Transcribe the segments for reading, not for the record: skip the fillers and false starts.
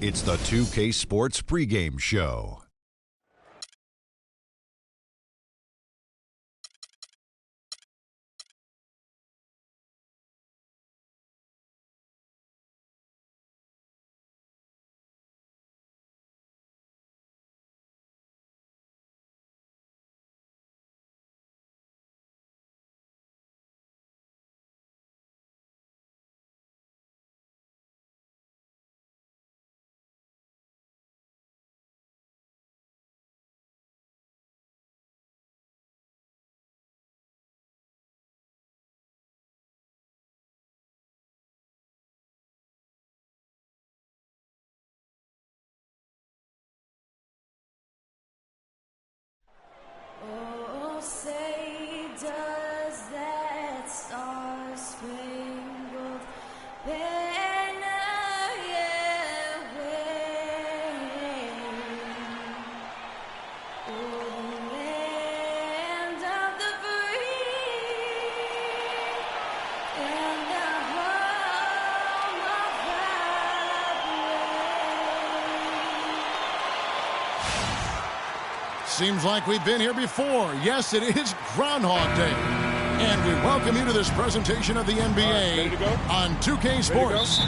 It's the 2K Sports pregame show. Oh, say does that star-spangled banner yet wave o'er the land of the free and the home of the brave? Seems like we've been here before. Yes, it is Groundhog Day. And we welcome you to this presentation of the NBA on 2K Sports.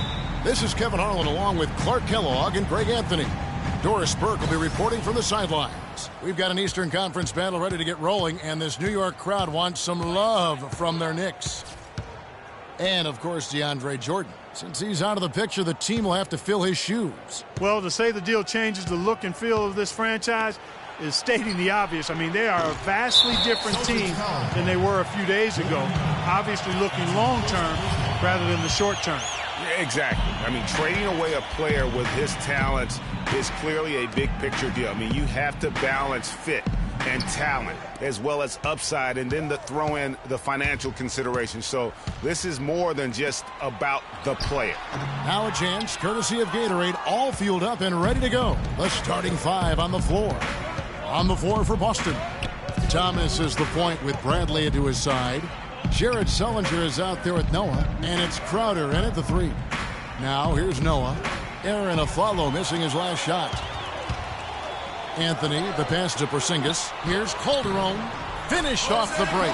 This is Kevin Harlan along with Clark Kellogg and Greg Anthony. Doris Burke will be reporting from the sidelines. We've got an Eastern Conference battle ready to get rolling, and this New York crowd wants some love from their Knicks. And, of course, DeAndre Jordan. Since he's out of the picture, the team will have to fill his shoes. Well, to say the deal changes the look and feel of this franchise is stating the obvious. I mean, they are a vastly different team than they were a few days ago. Obviously looking long-term rather than the short-term. Exactly. I mean, trading away a player with his talents is clearly a big-picture deal. I mean, you have to balance fit and talent as well as upside, and then to throw in the financial considerations. So this is more than just about the player. Now a chance, courtesy of Gatorade, all fueled up and ready to go. The starting five on the floor. On the floor for Boston. Thomas is the point with Bradley into his side. Jared Sullinger is out there with Noah, and it's Crowder in at the three. Now here's Noah. Aaron Aflalo missing his last shot. Anthony, the pass to Porzingis. Here's Calderon, finished off the break.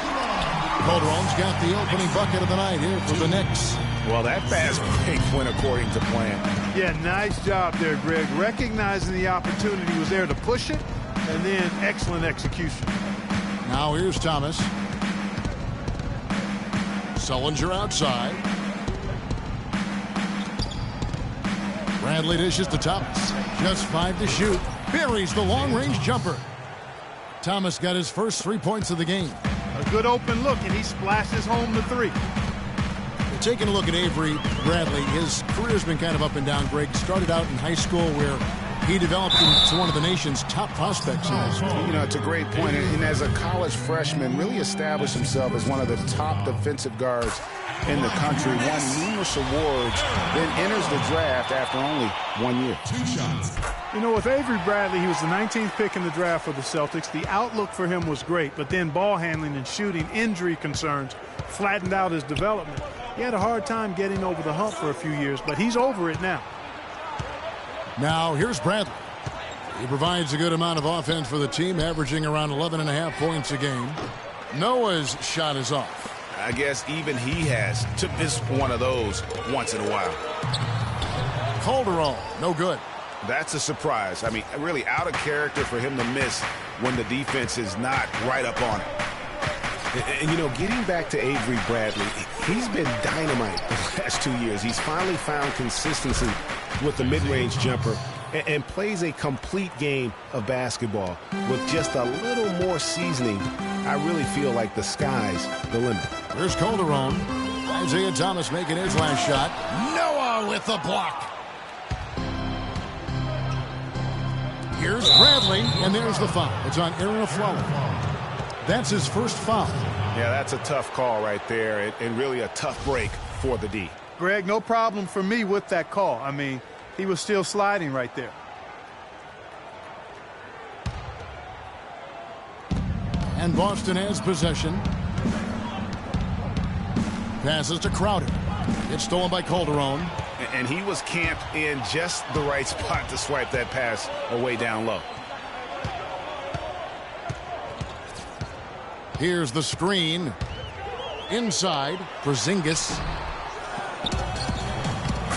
Calderon's got the opening bucket of the night here for the Knicks. Well, that fast break went according to plan. Yeah, nice job there, Greg. Recognizing the opportunity was there to push it, and then excellent execution. Now here's Thomas. Sullinger outside. Bradley dishes to Thomas. Just 5 to shoot. Buries the long-range jumper. Thomas got his first 3 points of the game. A good open look, and he splashes home the three. Taking a look at Avery Bradley, his career's been kind of up and down. Greg started out in high school where he developed into one of the nation's top prospects in high school. You know, it's a great point. And as a college freshman, really established himself as one of the top defensive guards in the country, won numerous awards, then enters the draft after only 1 year. You know, with Avery Bradley, he was the 19th pick in the draft for the Celtics. The outlook for him was great, but then ball handling and shooting injury concerns flattened out his development. He had a hard time getting over the hump for a few years, but he's over it now. Now, here's Bradley. He provides a good amount of offense for the team, averaging around 11.5 points a game. Noah's shot is off. I guess even he has to miss one of those once in a while. Calderon, no good. That's a surprise. I mean, really out of character for him to miss when the defense is not right up on it. And, you know, getting back to Avery Bradley, he's been dynamite the last 2 years. He's finally found consistency with the mid-range jumper and plays a complete game of basketball. With just a little more seasoning, I really feel like the sky's the limit. Here's Calderon. Isaiah Thomas making his last shot. Noah with the block. Here's Bradley, and there's the foul. It's on Aaron Aflalo. That's his first foul. Yeah, that's a tough call right there, and really a tough break for the D. Greg, no problem for me with that call. I mean, he was still sliding right there. And Boston has possession. Passes to Crowder. It's stolen by Calderon. And he was camped in just the right spot to swipe that pass away down low. Here's the screen. Inside, Porzingis.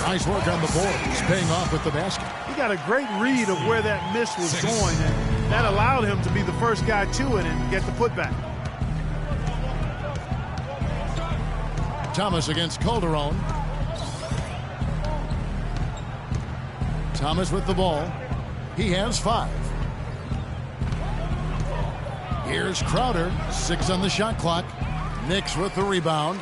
Nice work on the board. He's paying off with the basket. He got a great read of where that miss was going, and that allowed him to be the first guy to it and get the putback. Thomas against Calderon. Thomas with the ball. He has 5. Here's Crowder. 6 on the shot clock. Knicks with the rebound.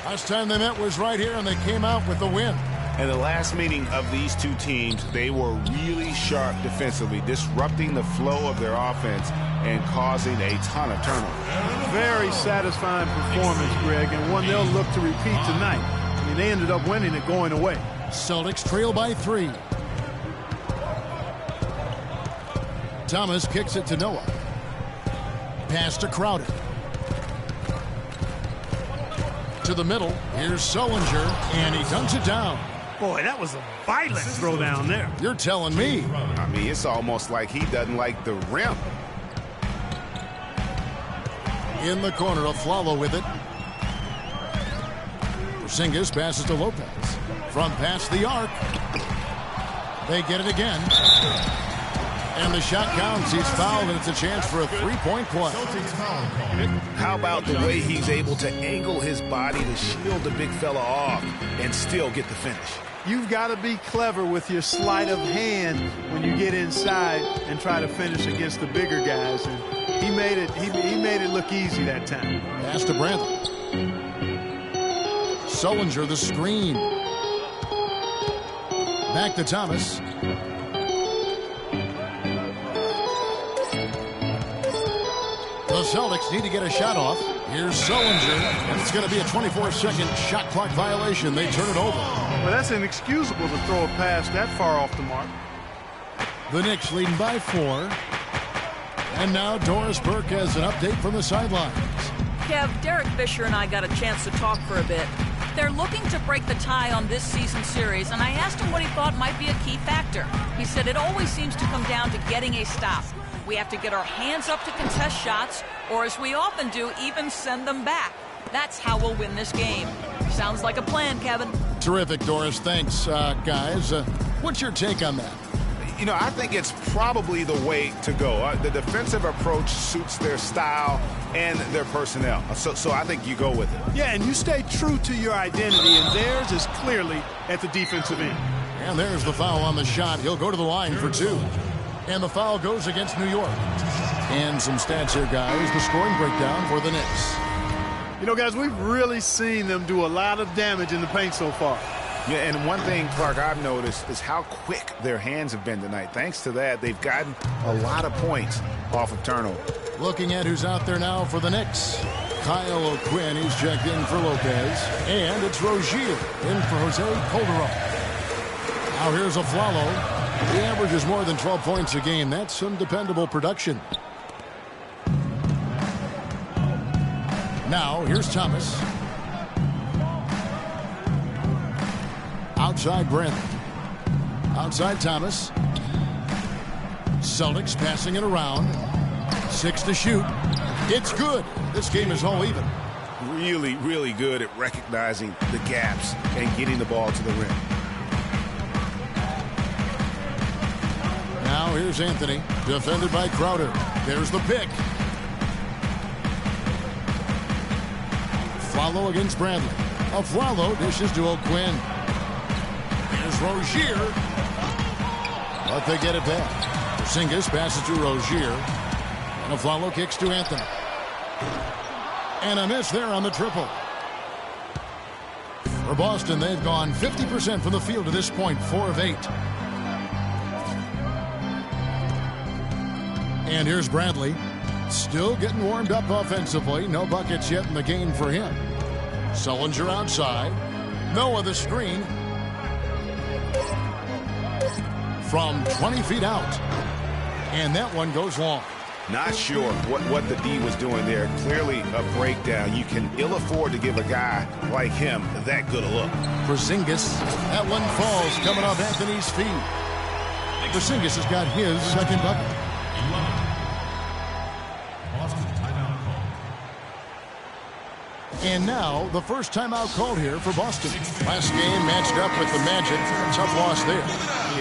Last time they met was right here, and they came out with the win. And the last meeting of these two teams, they were really sharp defensively, disrupting the flow of their offense and causing a ton of turnovers. Very satisfying performance, Greg, and one they'll look to repeat tonight. I mean, they ended up winning it going away. Celtics trail by 3. Thomas kicks it to Noah. Pass to Crowder. To the middle. Here's Sullinger, and he dunks it down. Boy, that was a violent throw down there. You're telling me. I mean, it's almost like he doesn't like the rim. In the corner, Aflalo with it. Porzingis passes to Lopez. From past the arc. They get it again. And the shot counts. He's fouled, and it's a chance for a 3-point play. How about the way he's able to angle his body to shield the big fella off and still get the finish? You've got to be clever with your sleight of hand when you get inside and try to finish against the bigger guys. And he made it look easy that time. Pass to Bradley. Sullinger the screen. Back to Thomas. The Celtics need to get a shot off. Here's Sullinger, and it's going to be a 24-second shot clock violation. They turn it over. Well, that's inexcusable to throw a pass that far off the mark. The Knicks leading by 4. And now Doris Burke has an update from the sidelines. Kev, Derek Fisher and I got a chance to talk for a bit. They're looking to break the tie on this season series, and I asked him what he thought might be a key factor. He said it always seems to come down to getting a stop. We have to get our hands up to contest shots, or as we often do, even send them back. That's how we'll win this game. Sounds like a plan, Kevin. Terrific, Doris. Thanks, guys. What's your take on that? You know, I think it's probably the way to go. The defensive approach suits their style and their personnel. So I think you go with it. Yeah, and you stay true to your identity, and theirs is clearly at the defensive end. And there's the foul on the shot. He'll go to the line for 2. And the foul goes against New York. And some stats here, guys. The scoring breakdown for the Knicks. You know, guys, we've really seen them do a lot of damage in the paint so far. Yeah, and one thing, Clark, I've noticed is how quick their hands have been tonight. Thanks to that, they've gotten a lot of points off of turnover. Looking at who's out there now for the Knicks. Kyle O'Quinn, he's checked in for Lopez. And it's Rozier in for Jose Calderon. Now here's Aflalo. He averages more than 12 points a game. That's some dependable production. Now, here's Thomas. Outside Bradley. Outside Thomas. Celtics passing it around. 6 to shoot. It's good. This game is all even. Really, really good at recognizing the gaps and getting the ball to the rim. Now here's Anthony, defended by Crowder. There's the pick. Aflalo against Bradley. Aflalo dishes to O'Quinn. Here's Rozier. But they get it back. Porzingis passes to Rozier. And Aflalo kicks to Anthony. And a miss there on the triple. For Boston, they've gone 50% from the field to this point, 4 of 8. And here's Bradley, still getting warmed up offensively. No buckets yet in the game for him. Sullinger outside. Noah the screen. From 20 feet out. And that one goes long. Not sure what the D was doing there. Clearly a breakdown. You can ill afford to give a guy like him that good a look. Porzingis, that one falls coming off Anthony's feet. Porzingis has got his second bucket. And now the first timeout called here for Boston. Last game matched up with the Magic. Tough loss there.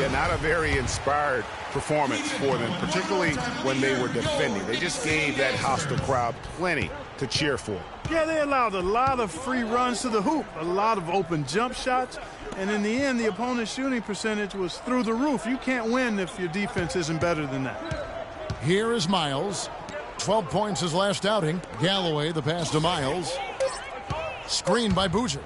Yeah, not a very inspired performance for them, particularly when they were defending. They just gave that hostile crowd plenty to cheer for. Yeah, they allowed a lot of free runs to the hoop, a lot of open jump shots, and in the end, the opponent's shooting percentage was through the roof. You can't win if your defense isn't better than that. Here is Miles. 12 points his last outing. Galloway, the pass to Miles. Screened by Boozer.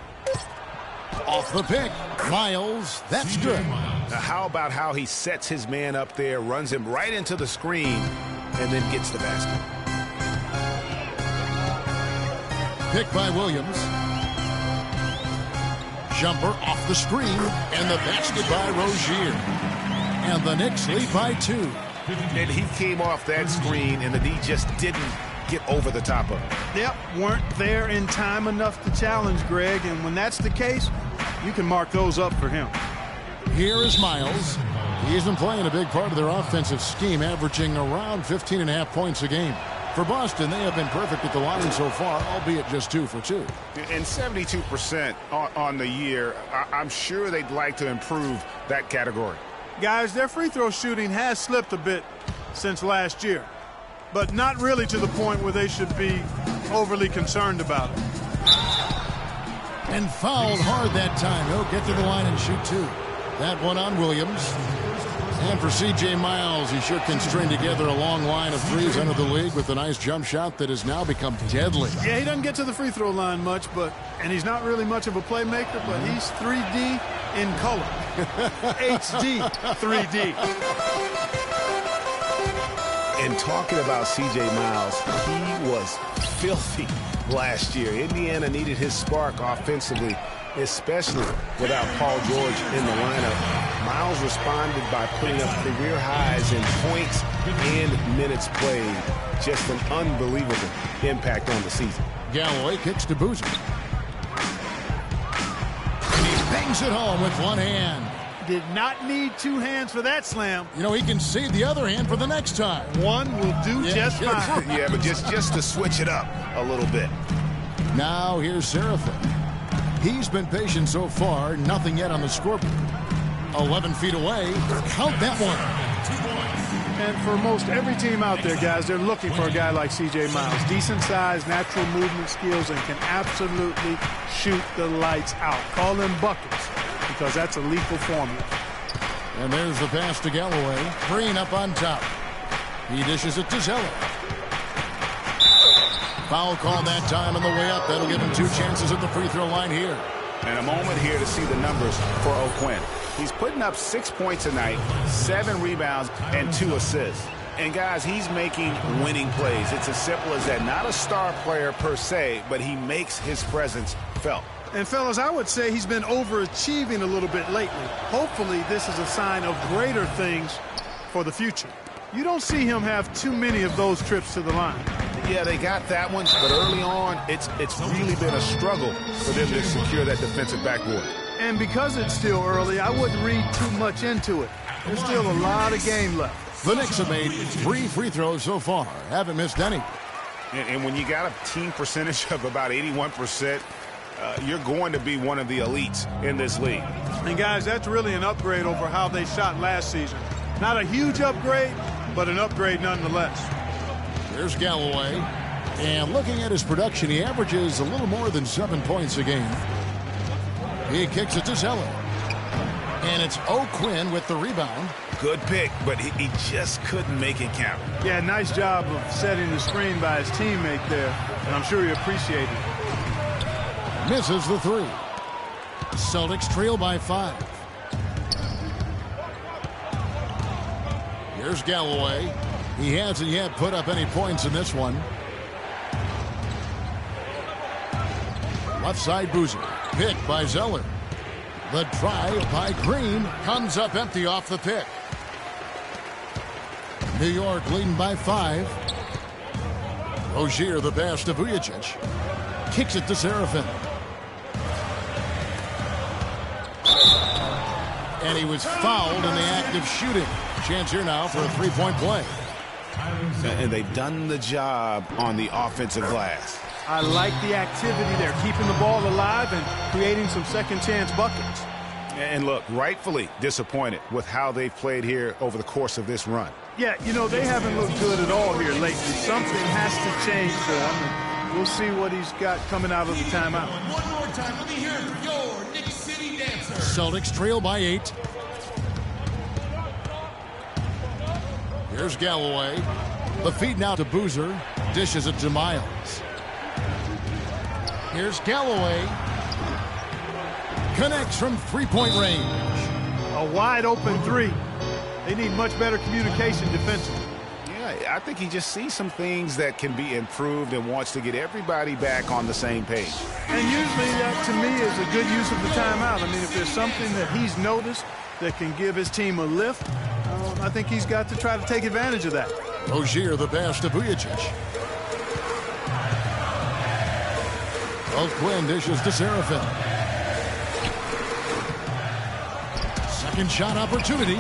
Off the pick. Miles, that's good. Now, how about how he sets his man up there, runs him right into the screen, and then gets the basket. Pick by Williams. Jumper off the screen, and the basket by Rozier. And the Knicks lead by 2. And he came off that screen, and the D just didn't get over the top of it. Yep, weren't there in time enough to challenge Greg, and when that's the case, you can mark those up for him. Here is Miles. He's been playing a big part of their offensive scheme, averaging around 15.5 points a game. For Boston, they have been perfect at the line so far, albeit just 2 for 2. And 72% on the year. I'm sure they'd like to improve that category. Guys, their free throw shooting has slipped a bit since last year, but not really to the point where they should be overly concerned about it. And fouled hard that time. He'll get to the line and shoot 2. That one on Williams. And for C.J. Miles, he sure can string together a long line of threes under the league with a nice jump shot that has now become deadly. Yeah, he doesn't get to the free throw line much, and he's not really much of a playmaker, but he's 3D in color. HD 3D. And talking about C.J. Miles, he was filthy last year. Indiana needed his spark offensively, especially without Paul George in the lineup. Miles responded by putting up career highs in points and minutes played. Just an unbelievable impact on the season. Galloway kicks to Boozer. And he bangs it home with one hand. Did not need 2 hands for that slam. You know, he can save the other hand for the next time. One will do just fine. Yeah, but just to switch it up a little bit. Now here's Seraphin. He's been patient so far, nothing yet on the scoreboard. 11 feet away. Count that one. And for most every team out there, guys, they're looking for a guy like C.J. Miles. Decent size, natural movement skills, and can absolutely shoot the lights out. Call them buckets, because that's a lethal formula. And there's the pass to Galloway. Green up on top. He dishes it to Zeller. Foul call that time on the way up. That'll give him 2 chances at the free throw line here. And a moment here to see the numbers for O'Quinn. He's putting up 6 points a night, 7 rebounds, and 2 assists. And, guys, he's making winning plays. It's as simple as that. Not a star player per se, but he makes his presence felt. And, fellas, I would say he's been overachieving a little bit lately. Hopefully this is a sign of greater things for the future. You don't see him have too many of those trips to the line. Yeah, they got that one, but early on, it's really been a struggle for them to secure that defensive backboard. And because it's still early, I wouldn't read too much into it. There's still a lot of game left. The Knicks have made 3 free throws so far. Haven't missed any. And when you got a team percentage of about 81%, you're going to be one of the elites in this league. And, guys, that's really an upgrade over how they shot last season. Not a huge upgrade, but an upgrade nonetheless. There's Galloway. And looking at his production, he averages a little more than 7 points a game. He kicks it to Zeller. And it's O'Quinn with the rebound. Good pick, but he just couldn't make it count. Yeah, nice job of setting the screen by his teammate there, and I'm sure he appreciated it. Misses the 3. Celtics trail by 5. Here's Galloway. He hasn't yet put up any points in this one. Left side Boozer. Pick by Zeller. The drive by Green comes up empty off the pick. New York leading by 5. Rozier, the pass to Vujicic. Kicks it to Serafin. And he was fouled in the act of shooting. Chance here now for a three-point play. And they've done the job on the offensive glass. I like the activity. They're keeping the ball alive and creating some second-chance buckets. And look, rightfully disappointed with how they've played here over the course of this run. Yeah, you know, they haven't looked good at all here lately. Something has to change for them, and we'll see what he's got coming out of the timeout. One more time, let me hear it for your Knicks City dancer. Celtics trail by 8. Here's Galloway. The feed now to Boozer. Dishes it to Miles. Here's Galloway. Connects from three-point range. A wide-open three. They need much better communication defensively. Yeah, I think he just sees some things that can be improved and wants to get everybody back on the same page. And usually that, to me, is a good use of the timeout. I mean, if there's something that he's noticed that can give his team a lift, I think he's got to try to take advantage of that. Rozier, the pass to Vujicic. Quinn dishes to Serafin. Second shot opportunity.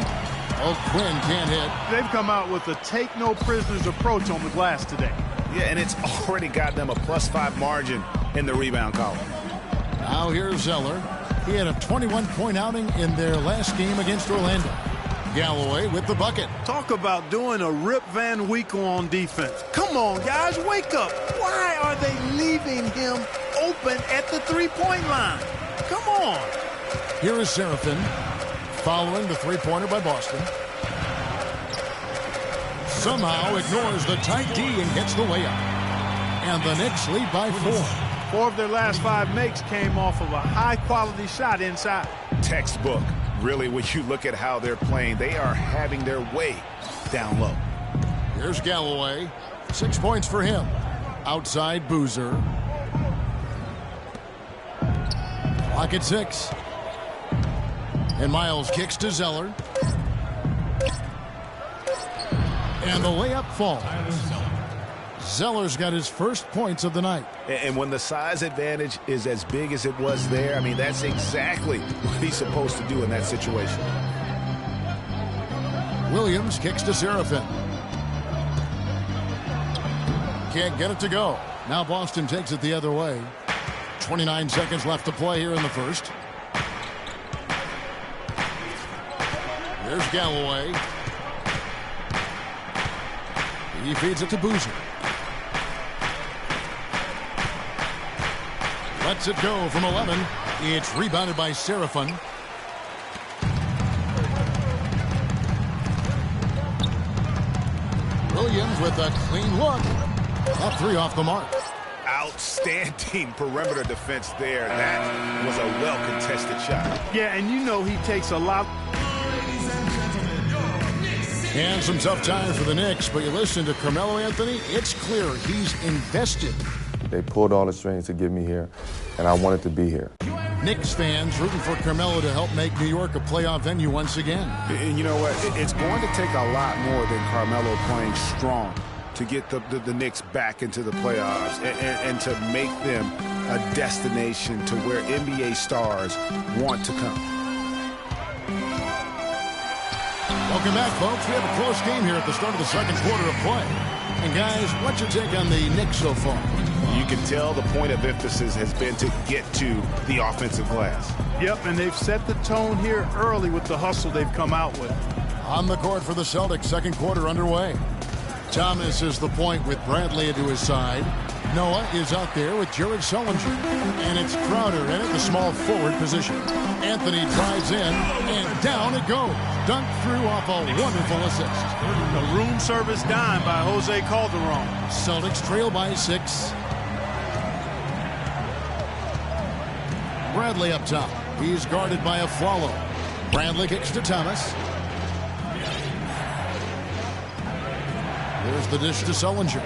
Quinn can't hit. They've come out with a take-no-prisoners approach on the glass today. Yeah, and it's already got them a +5 margin in the rebound column. Now here's Zeller. He had a 21-point outing in their last game against Orlando. Galloway with the bucket. Talk about doing a Rip Van Winkle on defense. Come on, guys, wake up. Why are they leaving him open at the three-point line? Come on. Here is Serafin following the three-pointer by Boston. Somehow ignores the tight D and gets the layup. And the Knicks lead by 4. 4 of their last 5 makes came off of a high-quality shot inside. Textbook. Really, when you look at how they're playing, they are having their way down low. Here's Galloway. 6 points for him. Outside Boozer. Clock at 6. And Miles kicks to Zeller. And the layup falls. Zeller's got his first points of the night. And when the size advantage is as big as it was there, I mean, that's exactly what he's supposed to do in that situation. Williams kicks to Serafin. Can't get it to go. Now Boston takes it the other way. 29 seconds left to play here in the first. There's Galloway. He feeds it to Boozer. Lets it go from 11. It's rebounded by Serafin. Williams with a clean look. Up 3 off the mark. Outstanding perimeter defense there. That was a well-contested shot. Yeah, and you know he takes a lot. And some tough times for the Knicks, but you listen to Carmelo Anthony, it's clear he's invested. They pulled all the strings to get me here, and I wanted to be here. Knicks fans rooting for Carmelo to help make New York a playoff venue once again. And you know what? It's going to take a lot more than Carmelo playing strong to get the Knicks back into the playoffs and to make them a destination to where NBA stars want to come. Welcome back, folks. We have a close game here at the start of the second quarter of play. And guys, what's your take on the Knicks so far? You can tell the point of emphasis has been to get to the offensive glass. Yep, and they've set the tone here early with the hustle they've come out with. On the court for the Celtics, second quarter underway. Thomas is the point with Bradley to his side. Noah is out there with Jared Sullinger. And it's Crowder in at the small forward position. Anthony drives in, and down it goes. Dunked through off a wonderful assist. The room service dime by Jose Calderon. Celtics trail by 6. Bradley up top. He's guarded by Afflalo. Bradley kicks to Thomas. There's the dish to Sullinger.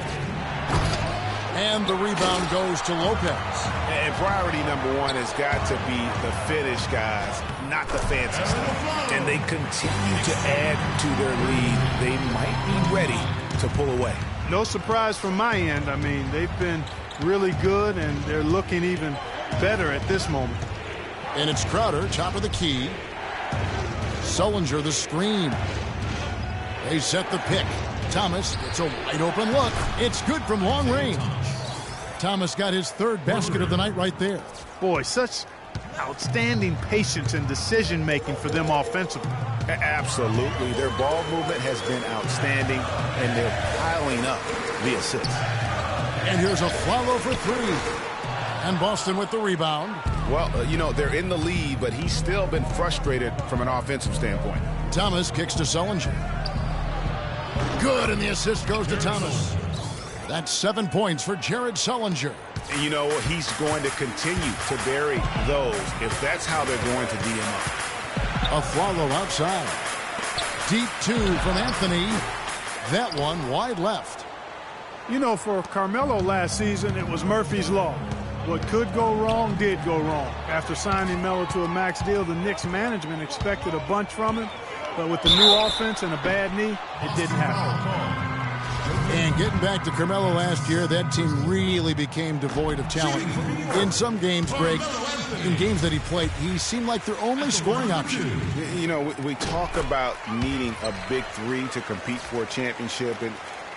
And the rebound goes to Lopez. And priority number one has got to be the finish, guys, not the fancy stuff. And they continue to add to their lead. They might be ready to pull away. No surprise from my end. I mean, they've been really good, and they're looking even better at this moment. And it's Crowder, top of the key. Sullinger, the screen. They set the pick. Thomas gets a wide open look. It's good from long range. Thomas got his third basket of the night right there. Boy, such outstanding patience and decision-making for them offensively. Absolutely. Their ball movement has been outstanding, and they're piling up the assists. And here's a follow for three. And Boston with the rebound. Well, they're in the lead, but he's still been frustrated from an offensive standpoint. Thomas kicks to Sullinger. Good, and the assist goes to Thomas. That's 7 points for Jared Sullinger. And he's going to continue to bury those if that's how they're going to beat him up. A follow outside. Deep two from Anthony. That one wide left. For Carmelo last season, it was Murphy's Law. What could go wrong did go wrong. After signing Melo to a max deal, the Knicks management expected a bunch from him. But with the new offense and a bad knee, it didn't happen. And getting back to Carmelo last year, that team really became devoid of talent. In some games, Greg, in games that he played, he seemed like their only scoring option. We talk about needing a big three to compete for a championship,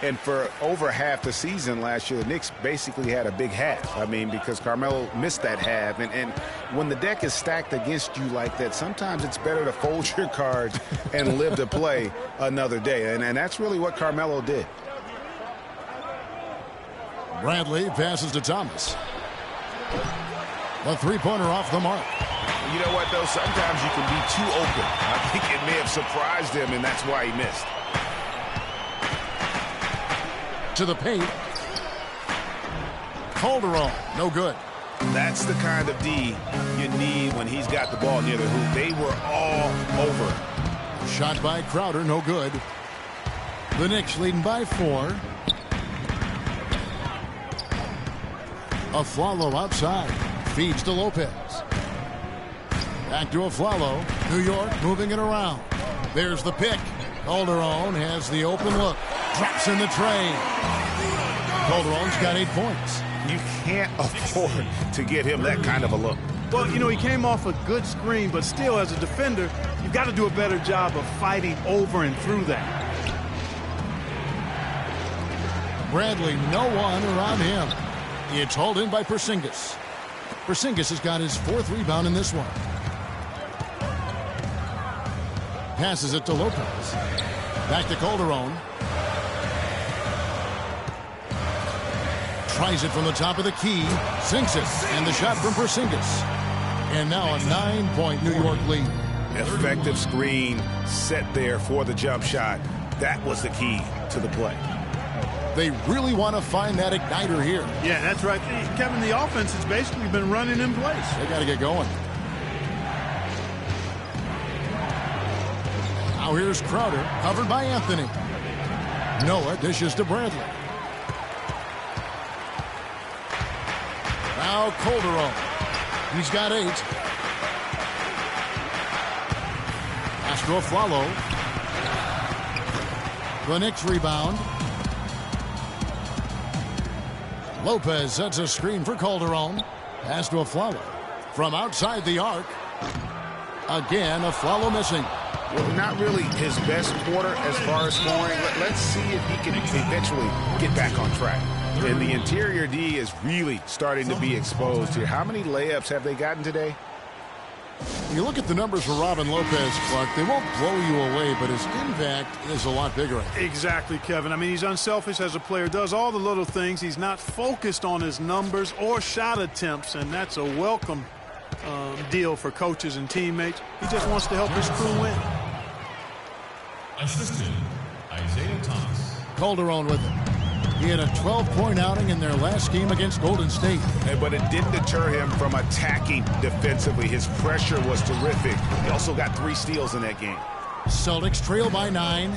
and for over half the season last year, the Knicks basically had a big half. I mean, because Carmelo missed that half. And when the deck is stacked against you like that, sometimes it's better to fold your cards and live to play another day. And that's really what Carmelo did. Bradley passes to Thomas. The three-pointer off the mark. You know what, though? Sometimes you can be too open. I think it may have surprised him, and that's why he missed. To the paint. Calderon, no good. That's the kind of D you need when he's got the ball near the hoop. They were all over. Shot by Crowder, no good. The Knicks leading by 4. Aflalo outside. Feeds to Lopez. Back to Aflalo. New York moving it around. There's the pick. Calderon has the open look. Drops in the tray. Calderon's got 8 points. You can't afford to get him that kind of a look. Well, he came off a good screen, but still, as a defender, you've got to do a better job of fighting over and through that. Bradley, no one around him. It's hauled in by Porzingis. Porzingis has got his 4th rebound in this one. Passes it to Lopez. Back to Calderon. Tries it from the top of the key. Sinks it. And the shot from Porzingis. And now a 9-point New York lead. Effective screen set there for the jump shot. That was the key to the play. They really want to find that igniter here. Yeah, that's right. Kevin, the offense has basically been running in place. They got to get going. Now here's Crowder, covered by Anthony. Noah dishes to Bradley. Now Calderon. He's got 8. Astro Aflalo. The Knicks rebound. Lopez sets a screen for Calderon. Pass to Aflalo. From outside the arc. Again, Aflalo missing. Well, not really his best quarter as far as scoring. Let's see if he can eventually get back on track. And the interior D is really starting to be exposed here. How many layups have they gotten today? You look at the numbers for Robin Lopez, Clark, they won't blow you away, but his impact is a lot bigger. Exactly, Kevin. I mean, he's unselfish as a player, does all the little things. He's not focused on his numbers or shot attempts, and that's a welcome deal for coaches and teammates. He just wants to help his crew win. Assistant, Isaiah Thomas. Calderon with him. He had a 12-point outing in their last game against Golden State. But it didn't deter him from attacking defensively. His pressure was terrific. He also got 3 steals in that game. Celtics trail by 9.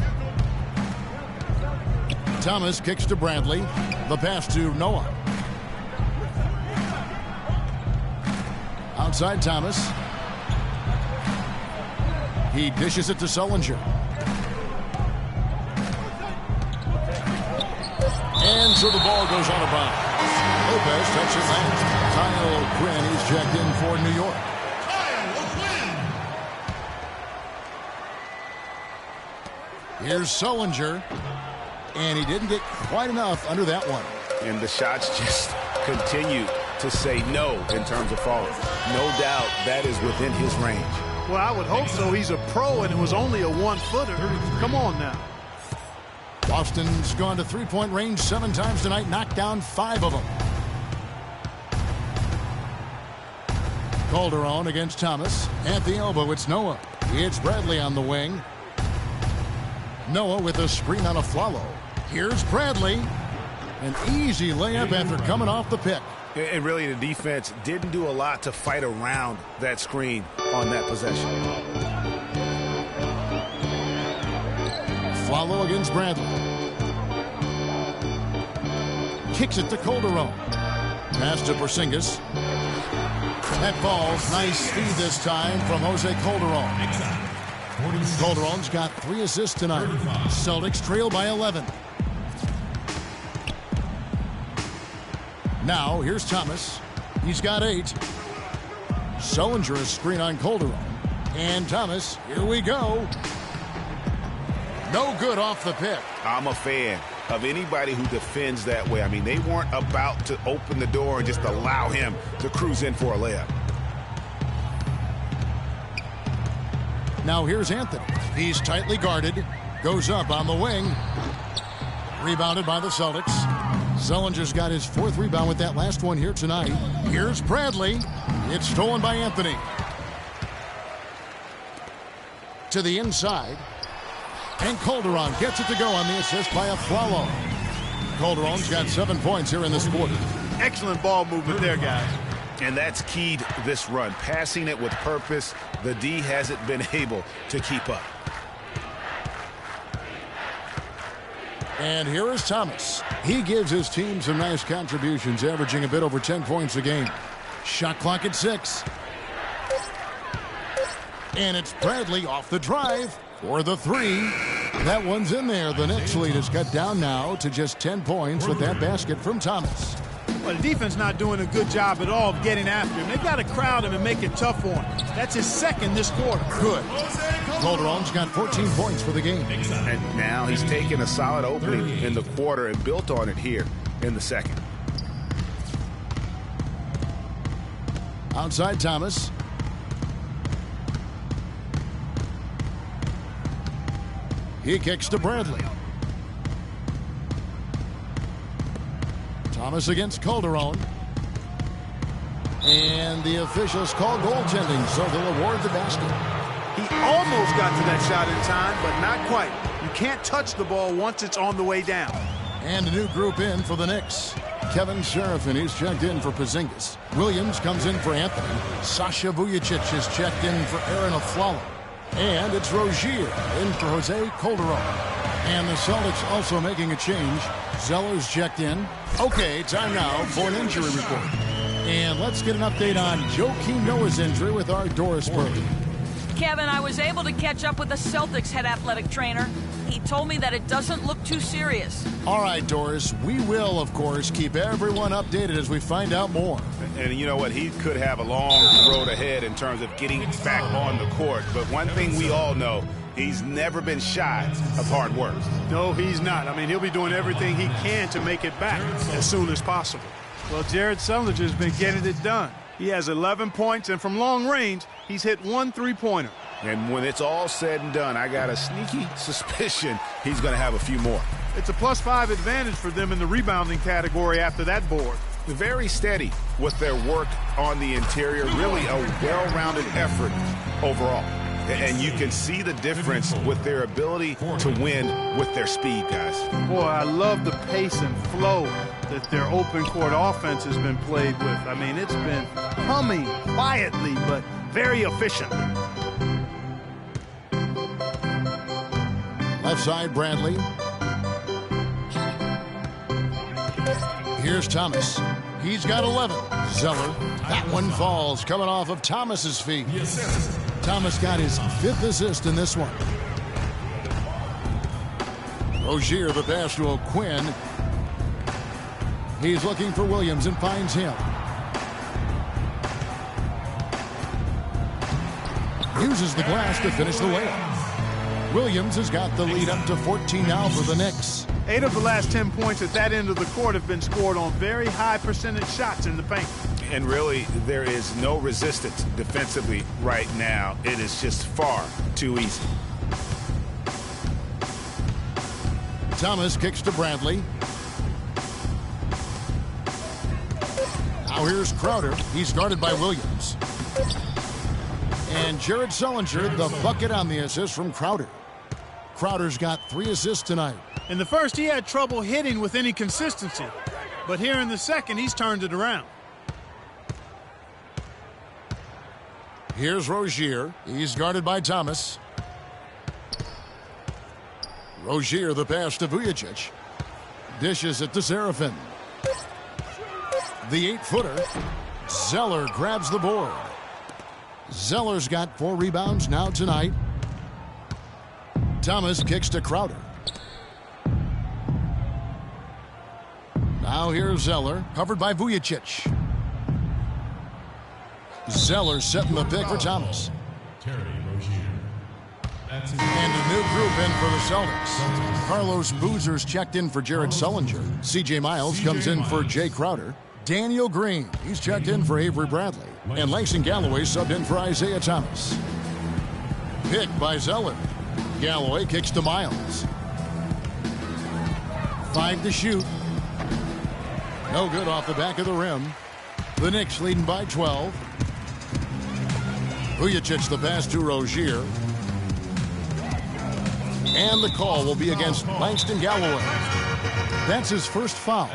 Thomas kicks to Bradley. The pass to Noah. Outside Thomas. He dishes it to Sullinger. And so the ball goes out of bounds. Lopez touches that. Kyle Quinn is checked in for New York. Here's Sullinger. And he didn't get quite enough under that one. And the shots just continue to say no in terms of falling. No doubt that is within his range. Well, I would hope so. He's a pro, and it was only a one-footer. Come on now. Boston's gone to three-point range 7 times tonight, knocked down 5 of them. Calderon against Thomas. At the elbow, it's Noah. It's Bradley on the wing. Noah with a screen on a Flalo. Here's Bradley. An easy layup after coming off the pick. And really, the defense didn't do a lot to fight around that screen on that possession. Flalo against Bradley. Kicks it to Calderon. Pass to Porzingis. That falls. Nice feed this time from Jose Calderon. Calderon's got 3 assists tonight. Celtics trail by 11. Now, here's Thomas. He's got 8. Sullinger is screen on Calderon. And Thomas, here we go. No good off the pick. I'm a fan of anybody who defends that way. I mean, they weren't about to open the door and just allow him to cruise in for a layup. Now here's Anthony. He's tightly guarded. Goes up on the wing. Rebounded by the Celtics. Sullinger's got his 4th rebound with that last one here tonight. Here's Bradley. It's stolen by Anthony. To the inside. And Calderon gets it to go on the assist by a Flalo. Calderon's got 7 points here in this quarter. Excellent ball movement there, guys. And that's keyed this run. Passing it with purpose. The D hasn't been able to keep up. And here is Thomas. He gives his team some nice contributions, averaging a bit over 10 points a game. Shot clock at 6. And it's Bradley off the drive for the 3. That one's in there. The Knicks lead is cut down now to just 10 points with that basket from Thomas. Well, the defense not doing a good job at all of getting after him. They've got to crowd him and make it tough for him. That's his 2nd this quarter. Good. Calderon's got 14 points for the game. And now he's taken a solid opening in the quarter and built on it here in the 2nd. Outside Thomas. He kicks to Bradley. Thomas against Calderon. And the officials call goaltending, so they'll award the basket. He almost got to that shot in time, but not quite. You can't touch the ball once it's on the way down. And a new group in for the Knicks. Kevin Serafin is checked in for Porzingis. Williams comes in for Anthony. Sasha Vujacic is checked in for Aaron Aflalo. And it's Rozier in for Jose Calderon. And the Celtics also making a change. Zeller's checked in. Okay, time now for an injury report. And let's get an update on Joakim Noah's injury with our Doris Burke. Kevin, I was able to catch up with the Celtics head athletic trainer. He told me that it doesn't look too serious. All right, Doris, we will, of course, keep everyone updated as we find out more. And you know what? He could have a long road ahead in terms of getting back on the court. But one thing we all know, he's never been shy of hard work. No, he's not. I mean, he'll be doing everything he can to make it back as soon as possible. Well, Jared Sullinger has been getting it done. He has 11 points, and from long range, he's hit 1 3-pointer. And when it's all said and done, I got a sneaky suspicion he's going to have a few more. It's a +5 advantage for them in the rebounding category after that board. Very steady with their work on the interior. Really a well-rounded effort overall. And you can see the difference with their ability to win with their speed, guys. Boy, I love the pace and flow that their open court offense has been played with. I mean, it's been humming quietly, but very efficient. Left side, Bradley. Here's Thomas. He's got 11. Zeller. That one falls, coming off of Thomas's feet. Thomas got his 5th assist in this one. Rozier, the pass to O'Quinn. He's looking for Williams and finds him. Uses the glass to finish the layup. Williams has got the lead up to 14 now for the Knicks. 8 of the last 10 points at that end of the court have been scored on very high percentage shots in the paint. And really, there is no resistance defensively right now. It is just far too easy. Thomas kicks to Bradley. Now here's Crowder. He's guarded by Williams. And Jared Sullinger, the bucket on the assist from Crowder. Crowder's got 3 assists tonight. In the first, he had trouble hitting with any consistency. But here in the second, he's turned it around. Here's Rozier. He's guarded by Thomas. Rozier, the pass to Vujicic. Dishes it to Serafin. The 8-footer. Zeller grabs the board. Zeller's got 4 rebounds now tonight. Thomas kicks to Crowder. Now here's Zeller, covered by Vujicic. Zeller setting the pick for Thomas. And a new group in for the Celtics. Carlos Boozer's checked in for Jared Sullinger. C.J. Miles comes in for Jay Crowder. Daniel Green, he's checked in for Avery Bradley. And Langston Galloway subbed in for Isaiah Thomas. Pick by Zeller. Galloway kicks to Miles. 5 to shoot. No good off the back of the rim. The Knicks leading by 12. Vujicic the pass to Rozier. And the call will be against Langston Galloway. That's his first foul.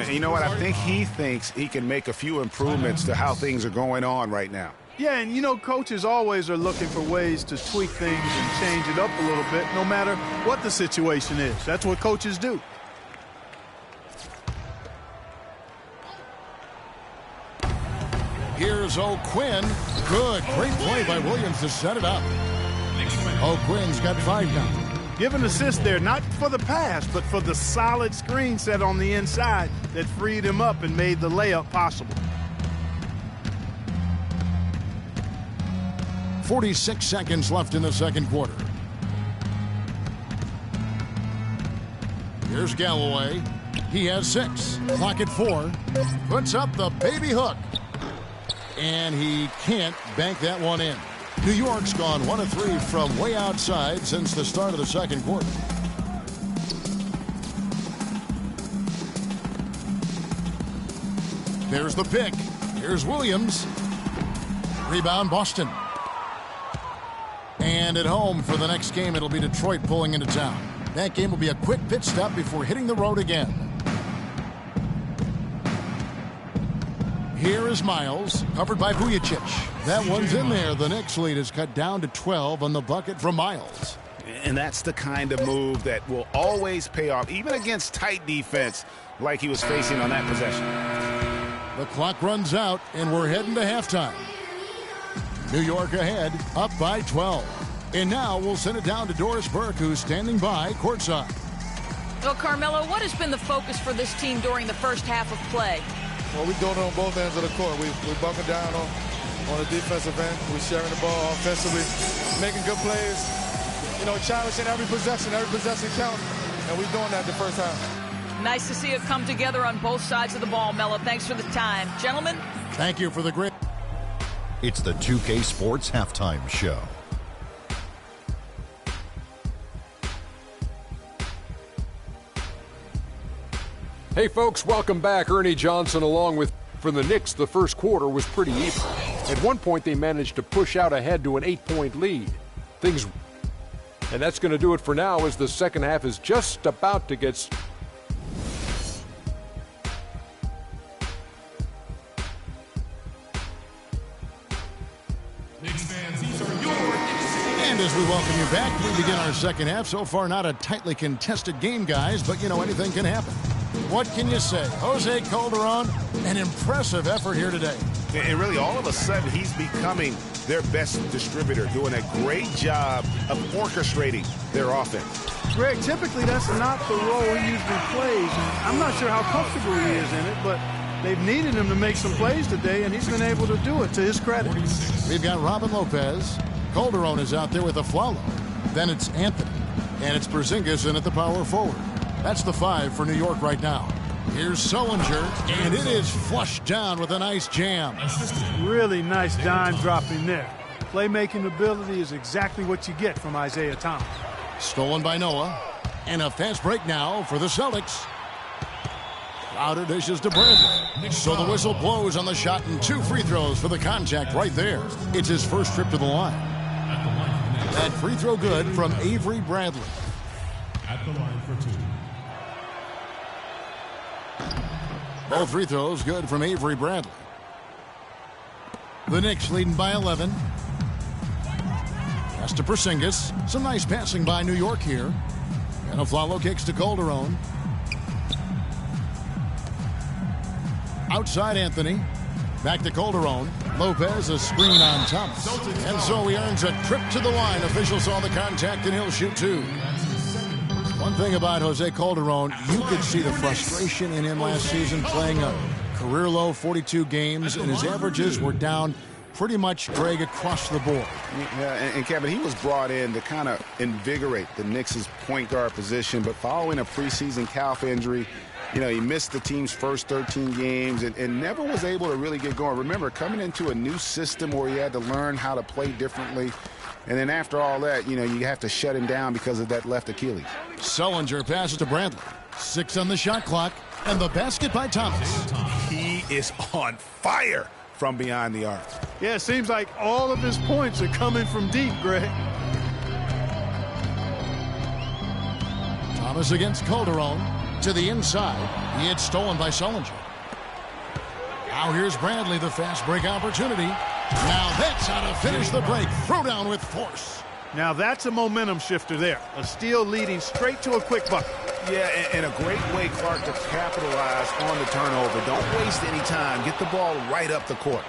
You know what? I think he thinks he can make a few improvements to how things are going on right now. Yeah, and you know, coaches always are looking for ways to tweak things and change it up a little bit, no matter what the situation is. That's what coaches do. Here's O'Quinn. Good. Great play by Williams to set it up. O'Quinn's got 5 now. Give an assist there, not for the pass, but for the solid screen set on the inside that freed him up and made the layup possible. 46 seconds left in the second quarter. Here's Galloway. He has 6. Clock at 4. Puts up the baby hook. And he can't bank that one in. New York's gone 1 of 3 from way outside since the start of the second quarter. There's the pick. Here's Williams. Rebound Boston. And at home for the next game, it'll be Detroit pulling into town. That game will be a quick pit stop before hitting the road again. Here is Miles, covered by Vujicic. That one's in there. The Knicks lead is cut down to 12 on the bucket from Miles. And that's the kind of move that will always pay off, even against tight defense like he was facing on that possession. The clock runs out, and we're heading to halftime. New York ahead, up by 12. And now we'll send it down to Doris Burke, who's standing by courtside. Well, Carmelo, what has been the focus for this team during the first half of play? Well, we're doing it on both ends of the court. We're bucking down on the defensive end. We're sharing the ball offensively, making good plays. You know, challenging every possession counts. And we're doing that the first half. Nice to see it come together on both sides of the ball, Melo. Thanks for the time. Gentlemen. Thank you for the great... It's the 2K Sports Halftime Show. Hey folks, welcome back. Ernie Johnson along with for the Knicks. The first quarter was pretty even. At one point they managed to push out ahead to an 8-point lead. And that's going to do it for now as the second half is just about to get And as we welcome you back, we begin our second half. So far, not a tightly contested game, guys, but you know, anything can happen. What can you say? Jose Calderon, an impressive effort here today. And really, all of a sudden, he's becoming their best distributor, doing a great job of orchestrating their offense. Greg, typically that's not the role he usually plays. I'm not sure how comfortable he is in it, but they've needed him to make some plays today, and he's been able to do it to his credit. We've got Robin Lopez. Calderon is out there with a Aflalo. Then it's Anthony. And it's Porzingis in at the power forward. That's the 5 for New York right now. Here's Sullinger, and it is flushed down with a nice jam. Really nice dime dropping there. Playmaking ability is exactly what you get from Isaiah Thomas. Stolen by Noah. And a fast break now for the Celtics. Crowder dishes to Bradley. So the whistle blows on the shot and 2 free throws for the contact right there. It's his first trip to the line. That free throw good from Avery Bradley. At the line for 2. Both free throws good from Avery Bradley. The Knicks leading by 11. Pass to Porzingis. Some nice passing by New York here. And Aflalo kicks to Calderon. Outside Anthony. Back to Calderon. Lopez, a screen on Thomas. And so he earns a trip to the line. Official saw the contact and he'll shoot 2. One thing about Jose Calderon, you could see the frustration in him last season playing a career low 42 games, and his averages were down pretty much, Greg, across the board. Yeah, and Kevin, he was brought in to kind of invigorate the Knicks' point guard position, but following a preseason calf injury, you know, he missed the team's first 13 games and never was able to really get going. Remember, coming into a new system where he had to learn how to play differently, and then after all that, you know, you have to shut him down because of that left Achilles. Sullinger passes to Bradley. 6 on the shot clock, and the basket by Thomas. He is on fire from behind the arc. Yeah, it seems like all of his points are coming from deep, Greg. Thomas against Calderon. To the inside. He had stolen by Sullinger. Now here's Bradley, the fast break opportunity. Now that's how to finish the break. Throw down with force. Now that's a momentum shifter there. A steal leading straight to a quick bucket. Yeah, and a great way, Clark, to capitalize on the turnover. Don't waste any time. Get the ball right up the court.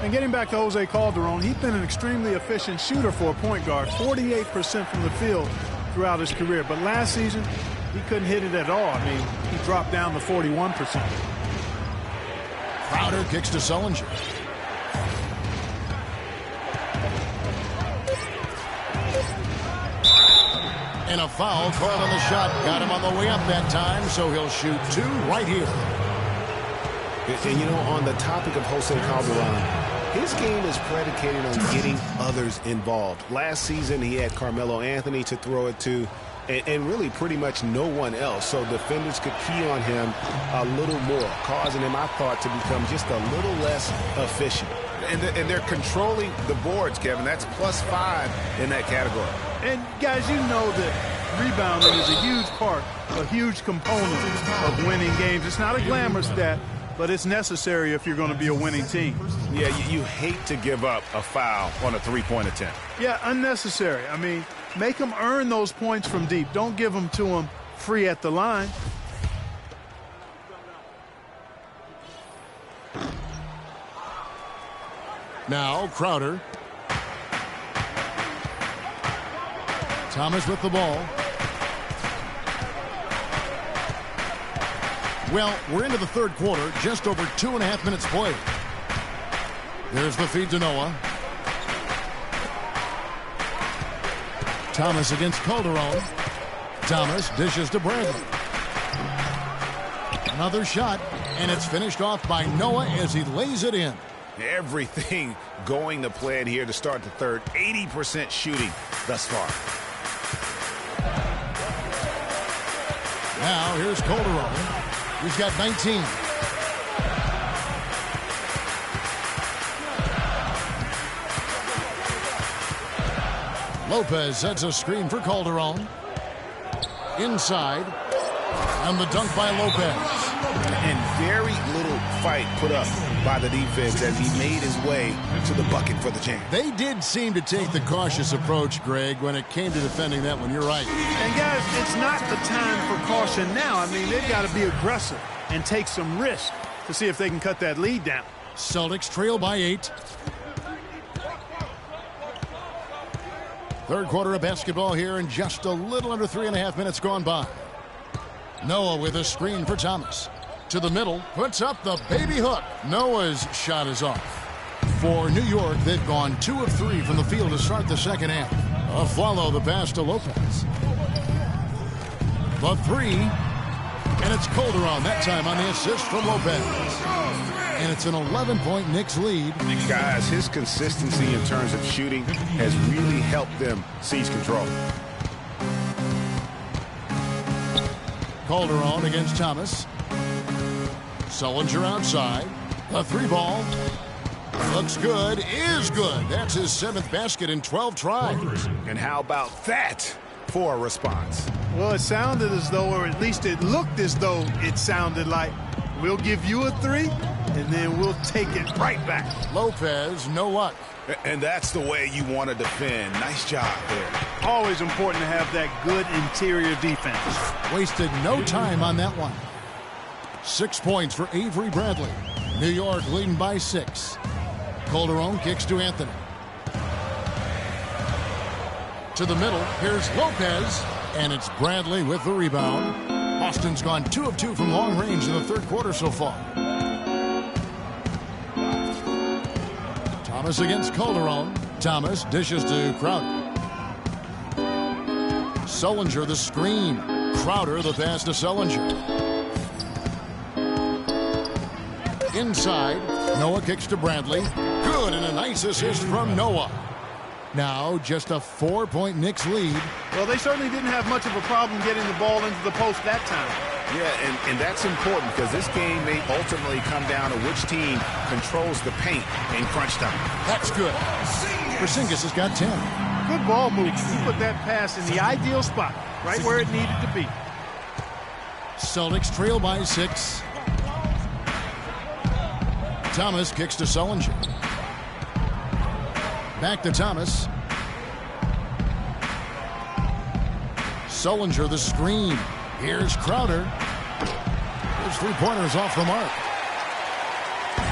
And getting back to Jose Calderon, he's been an extremely efficient shooter for a point guard. 48% from the field throughout his career. But last season, he couldn't hit it at all. I mean, he dropped down to 41%. Crowder kicks to Sullinger. And a foul called on the shot. Got him on the way up that time, so he'll shoot 2 right here. And you know, on the topic of Jose Calderon, his game is predicated on getting others involved. Last season, he had Carmelo Anthony to throw it to, and really pretty much no one else. So defenders could key on him a little more, causing him, I thought, to become just a little less efficient. And they're controlling the boards, Kevin. That's +5 in that category. And, guys, you know that rebounding is a huge part, a huge component of winning games. It's not a glamour stat, but it's necessary if you're going to be a winning team. Yeah, you hate to give up a foul on a three-point attempt. Yeah, unnecessary. I mean, make them earn those points from deep. Don't give them to them free at the line. Now Crowder. Thomas with the ball. Well, we're into the third quarter, just over 2.5 minutes played. There's the feed to Noah. Thomas against Calderon. Thomas dishes to Bradley. Another shot, and it's finished off by Noah as he lays it in. Everything going to plan here to start the third. 80% shooting thus far. Now here's Calderon. He's got 19. Lopez sets a screen for Calderon. Inside. And the dunk by Lopez. And very little fight put up by the defense as he made his way to the bucket for the jam. They did seem to take the cautious approach, Greg, when it came to defending that one. You're right. And, guys, it's not the time for caution now. I mean, they've got to be aggressive and take some risk to see if they can cut that lead down. Celtics trail by 8. Third quarter of basketball here, and just a little under 3.5 minutes gone by. Noah with a screen for Thomas. To the middle, puts up the baby hook. Noah's shot is off. For New York, they've gone 2 of 3 from the field to start the second half. Follow the pass to Lopez. The 3, and it's Calderon that time on the assist from Lopez. And it's an 11-point Knicks lead. Guys, his consistency in terms of shooting has really helped them seize control. Calderon against Thomas. Sullinger outside. A 3 ball. Looks good, is good. That's his 7th basket in 12 tries. And how about that for a response? Well, it sounded as though, or at least it looked as though it sounded like, we'll give you a 3, and then we'll take it right back. Lopez, no luck. And that's the way you want to defend. Nice job there. Always important to have that good interior defense. Wasted no time on that one. 6 points for Avery Bradley. New York leading by 6. Calderon kicks to Anthony. To the middle, here's Lopez, and it's Bradley with the rebound. Boston's gone 2 of 2 from long range in the third quarter so far. Thomas against Calderon. Thomas dishes to Crowder. Sullinger the screen. Crowder the pass to Sullinger. Inside, Noah kicks to Bradley. Good, and a nice assist from Noah. Now just a 4-point Knicks lead. Well, they certainly didn't have much of a problem getting the ball into the post that time. Yeah, and that's important because this game may ultimately come down to which team controls the paint in crunch time. That's good. Porzingis has got 10. Good ball move. He put that pass in the ideal spot, right where it needed to be. Celtics trail by 6. Thomas kicks to Sullinger. Back to Thomas. Sullinger the screen. Here's Crowder. His 3-pointers off the mark.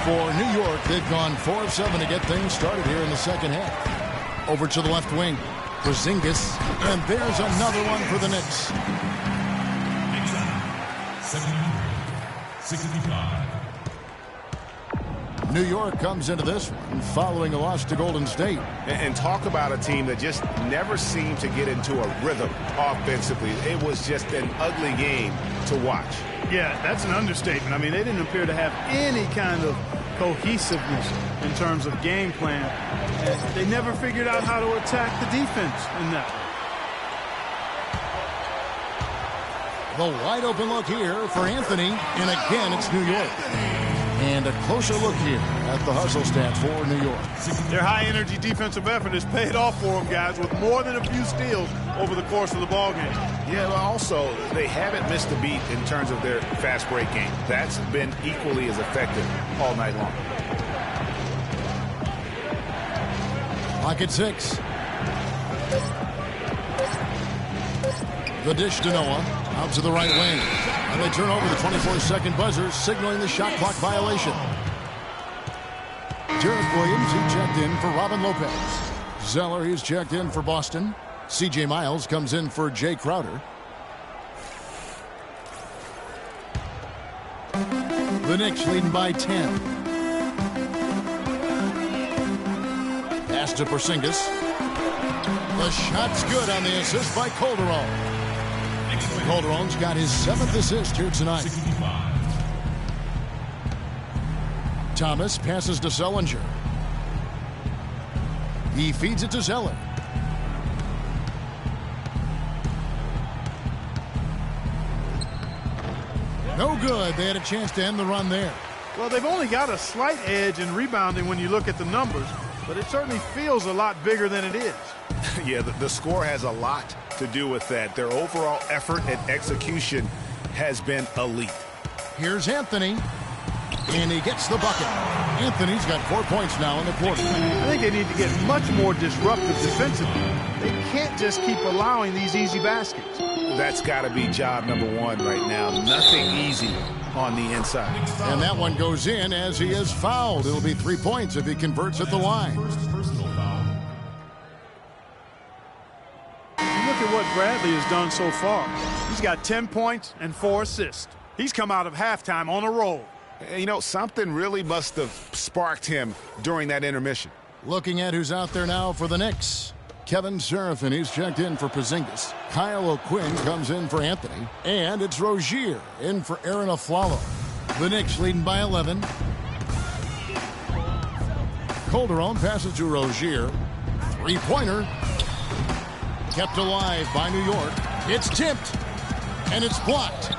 For New York, they've gone 4 of 7 to get things started here in the second half. Over to the left wing. Porzingis. And there's another one for the Knicks. 65. New York comes into this one following a loss to Golden State. And talk about a team that just never seemed to get into a rhythm offensively. It was just an ugly game to watch. Yeah, that's an understatement. I mean, they didn't appear to have any kind of cohesiveness in terms of game plan. And they never figured out how to attack the defense in that one. The wide open look here for Anthony. And again, it's New York. And a closer look here at the hustle stats for New York. Their high-energy defensive effort has paid off for them, guys, with more than a few steals over the course of the ballgame. Yeah, but also, they haven't missed a beat in terms of their fast break game. That's been equally as effective all night long. Pocket 6. The dish to Noah. Out to the right wing. And they turn over the 24-second buzzer, signaling the shot clock violation. Derek Williams, he checked in for Robin Lopez. Zeller, he's checked in for Boston. C.J. Miles comes in for Jay Crowder. The Knicks leading by 10. Pass to Porzingis. The shot's good on the assist by Calderon. Calderon's got his 7th assist here tonight. 65. Thomas passes to Sullinger. He feeds it to Zeller. No good. They had a chance to end the run there. Well, they've only got a slight edge in rebounding when you look at the numbers, but it certainly feels a lot bigger than it is. Yeah, the score has a lot to do with that. Their overall effort and execution has been elite. Here's Anthony, and he gets the bucket. Anthony's got 4 points now in the quarter. I think they need to get much more disruptive defensively. They can't just keep allowing these easy baskets. That's got to be job number one right now. Nothing easy on the inside. And that one goes in as he is fouled. It'll be 3 points if he converts at the line. Look at what Bradley has done so far. He's got 10 points and 4 assists. He's come out of halftime on a roll. You know, something really must have sparked him during that intermission. Looking at who's out there now for the Knicks. Kevin Serafin, he's checked in for Porzingis. Kyle O'Quinn comes in for Anthony. And it's Rozier in for Aaron Aflalo. The Knicks leading by 11. Calderon passes to Rozier. Three-pointer. Kept alive by New York. It's tipped. And it's blocked.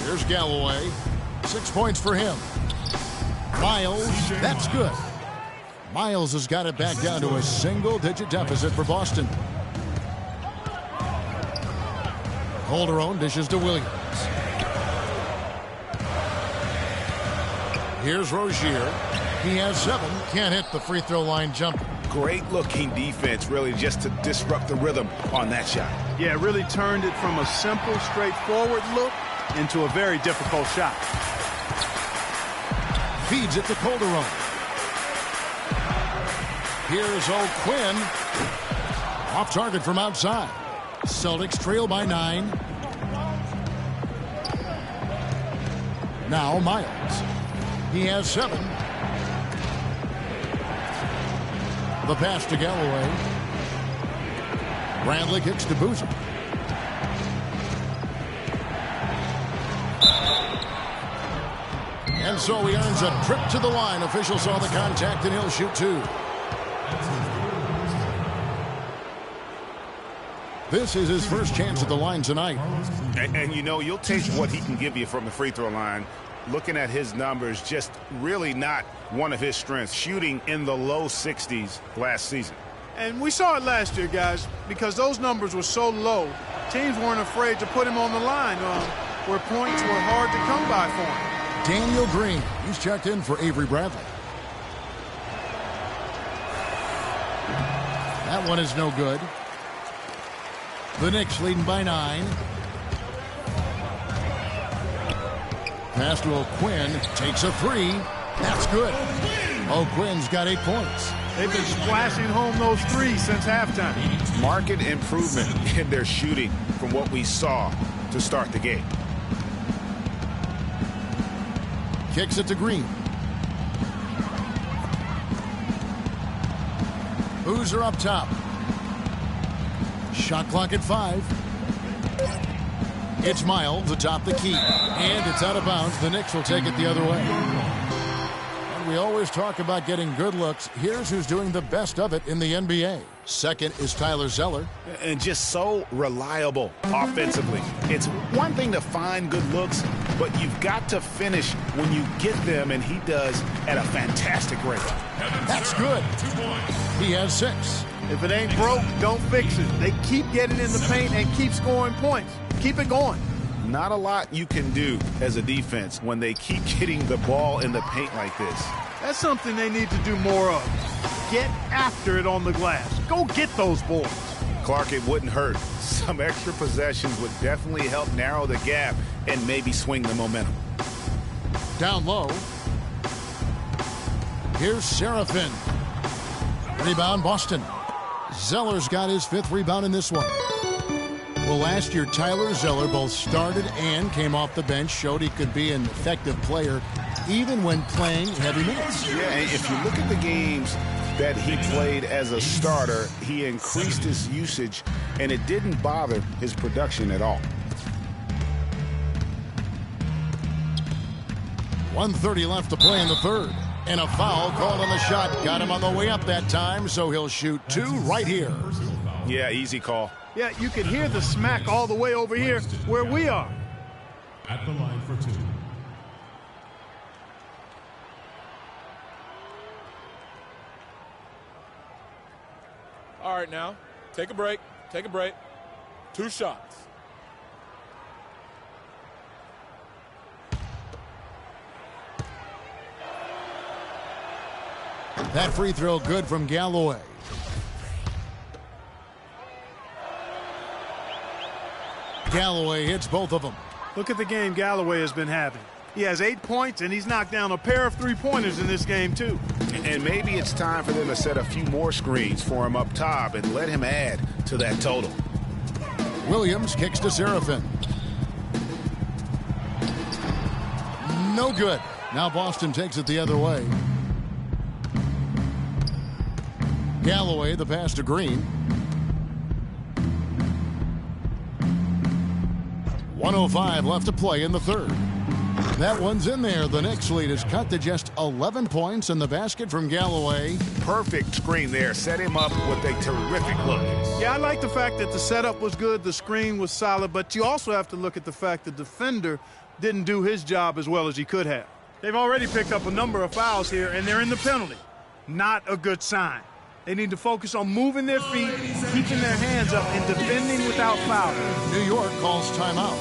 Here's Galloway. 6 points for him. Miles, that's good. Miles has got it back down to a single-digit deficit for Boston. Calderon dishes to Williams. Here's Rozier. He has 7. Can't hit the free throw line jumper. Great-looking defense, really, just to disrupt the rhythm on that shot. Yeah, really turned it from a simple, straightforward look into a very difficult shot. Feeds it to Calderon. Here's O'Quinn. Off target from outside. Celtics trail by 9. Now Miles. He has 7. The pass to Galloway. Bradley kicks to Boozer. And so he earns a trip to the line. Officials saw the contact and he'll shoot 2. This is his first chance at the line tonight. And you know, you'll take what he can give you from the free throw line. Looking at his numbers, just really not one of his strengths. Shooting in the low 60s last season. And we saw it last year, guys, because those numbers were so low. Teams weren't afraid to put him on the line where points were hard to come by for him. Daniel Green, he's checked in for Avery Bradley. That one is no good. The Knicks leading by 9. Pass to O'Quinn. Takes a 3. That's good. O'Quinn's got 8 points. They've been splashing home those 3s since halftime. Marked improvement in their shooting from what we saw to start the game. Kicks it to Green. Boozer up top. Shot clock at 5. It's Miles atop the key. And it's out of bounds. The Knicks will take it the other way. And we always talk about getting good looks. Here's who's doing the best of it in the NBA. Second is Tyler Zeller. And just so reliable offensively. It's one thing to find good looks, but you've got to finish when you get them, and he does at a fantastic rate. That's good. He has 6. If it ain't broke, don't fix it. They keep getting in the paint and keep scoring points. Keep it going. Not a lot you can do as a defense when they keep getting the ball in the paint like this. That's something they need to do more of. Get after it on the glass. Go get those boards. Clark, it wouldn't hurt. Some extra possessions would definitely help narrow the gap and maybe swing the momentum. Down low. Here's Serafin. Rebound, Boston. Zeller's got his 5th rebound in this one. Well, last year, Tyler Zeller both started and came off the bench, showed he could be an effective player even when playing heavy minutes. Yeah, and if you look at the games that he played as a starter, he increased his usage, and it didn't bother his production at all. 1:30 left to play in the third. And a foul called on the shot. Got him on the way up that time, so he'll shoot 2 right here. Yeah, easy call. Yeah, you can hear the smack all the way over here where we are. At the line for 2. All right, now, take a break. Take a break. 2 shots. That free throw good from Galloway. Galloway hits both of them. Look at the game Galloway has been having. He has 8 points, and he's knocked down a pair of three-pointers in this game, too. And maybe it's time for them to set a few more screens for him up top and let him add to that total. Williams kicks to Serafin. No good. Now Boston takes it the other way. Galloway, the pass to Green. 1:05 left to play in the third. That one's in there. The Knicks lead is cut to just 11 points, and the basket from Galloway. Perfect screen there. Set him up with a terrific look. Yeah, I like the fact that the setup was good, the screen was solid, but you also have to look at the fact the defender didn't do his job as well as he could have. They've already picked up a number of fouls here, and they're in the penalty. Not a good sign. They need to focus on moving their feet, keeping their hands up, and defending without fouling. New York calls timeout.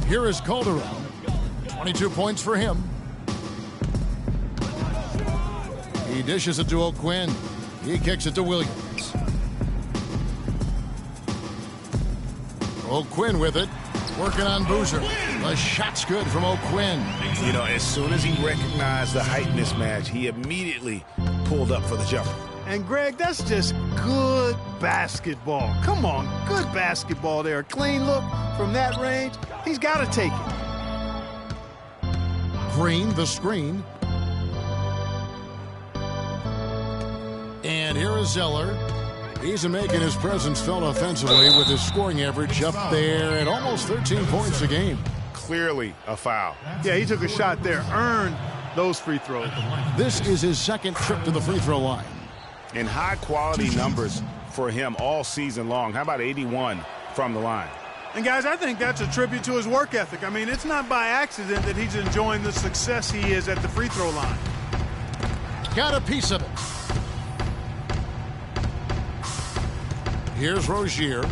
Here is Calderon. 22 points for him. He dishes it to O'Quinn. He kicks it to Williams. O'Quinn with it. Working on Boozer. The shot's good from O'Quinn. You know, as soon as he recognized the height mismatch, he immediately pulled up for the jumper. And, Greg, that's just good basketball. Come on, good basketball there. Clean look from that range. He's got to take it. Green, the screen. And here is Zeller. He's making his presence felt offensively with his scoring average up there at almost 13 points a game. Clearly a foul. Yeah, he took a shot there. Earned those free throws. This is his second trip to the free throw line. And high-quality numbers for him all season long. How about 81 from the line? And, guys, I think that's a tribute to his work ethic. I mean, it's not by accident that he's enjoying the success he is at the free throw line. Got a piece of it. Here's Rozier.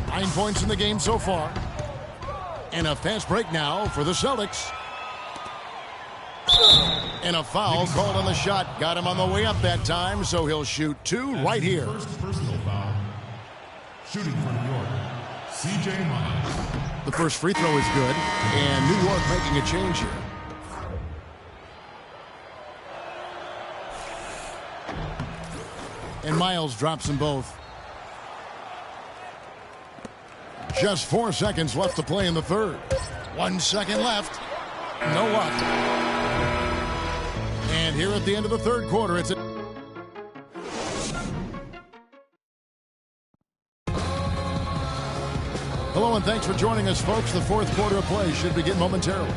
9 points in the game so far. And a fast break now for the Celtics. And a foul called on the shot. Got him on the way up that time, so he'll shoot two right here. First personal foul. Shooting for New York, C.J. Miles. The first free throw is good, and New York making a change here. And Miles drops them both. Just 4 seconds left to play in the third. 1 second left. No luck. And here at the end of the third quarter, it's a... Hello and thanks for joining us, folks. The fourth quarter of play should begin momentarily.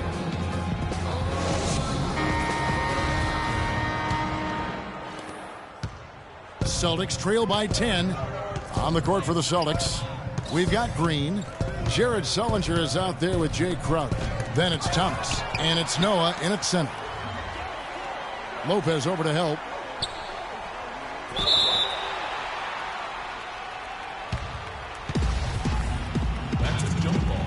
Celtics trail by 10. On the court for the Celtics, we've got Green. Jared Sullinger is out there with Jay Crowder. Then it's Thomas, and it's Noah in at center. Lopez over to help. That's a jump ball.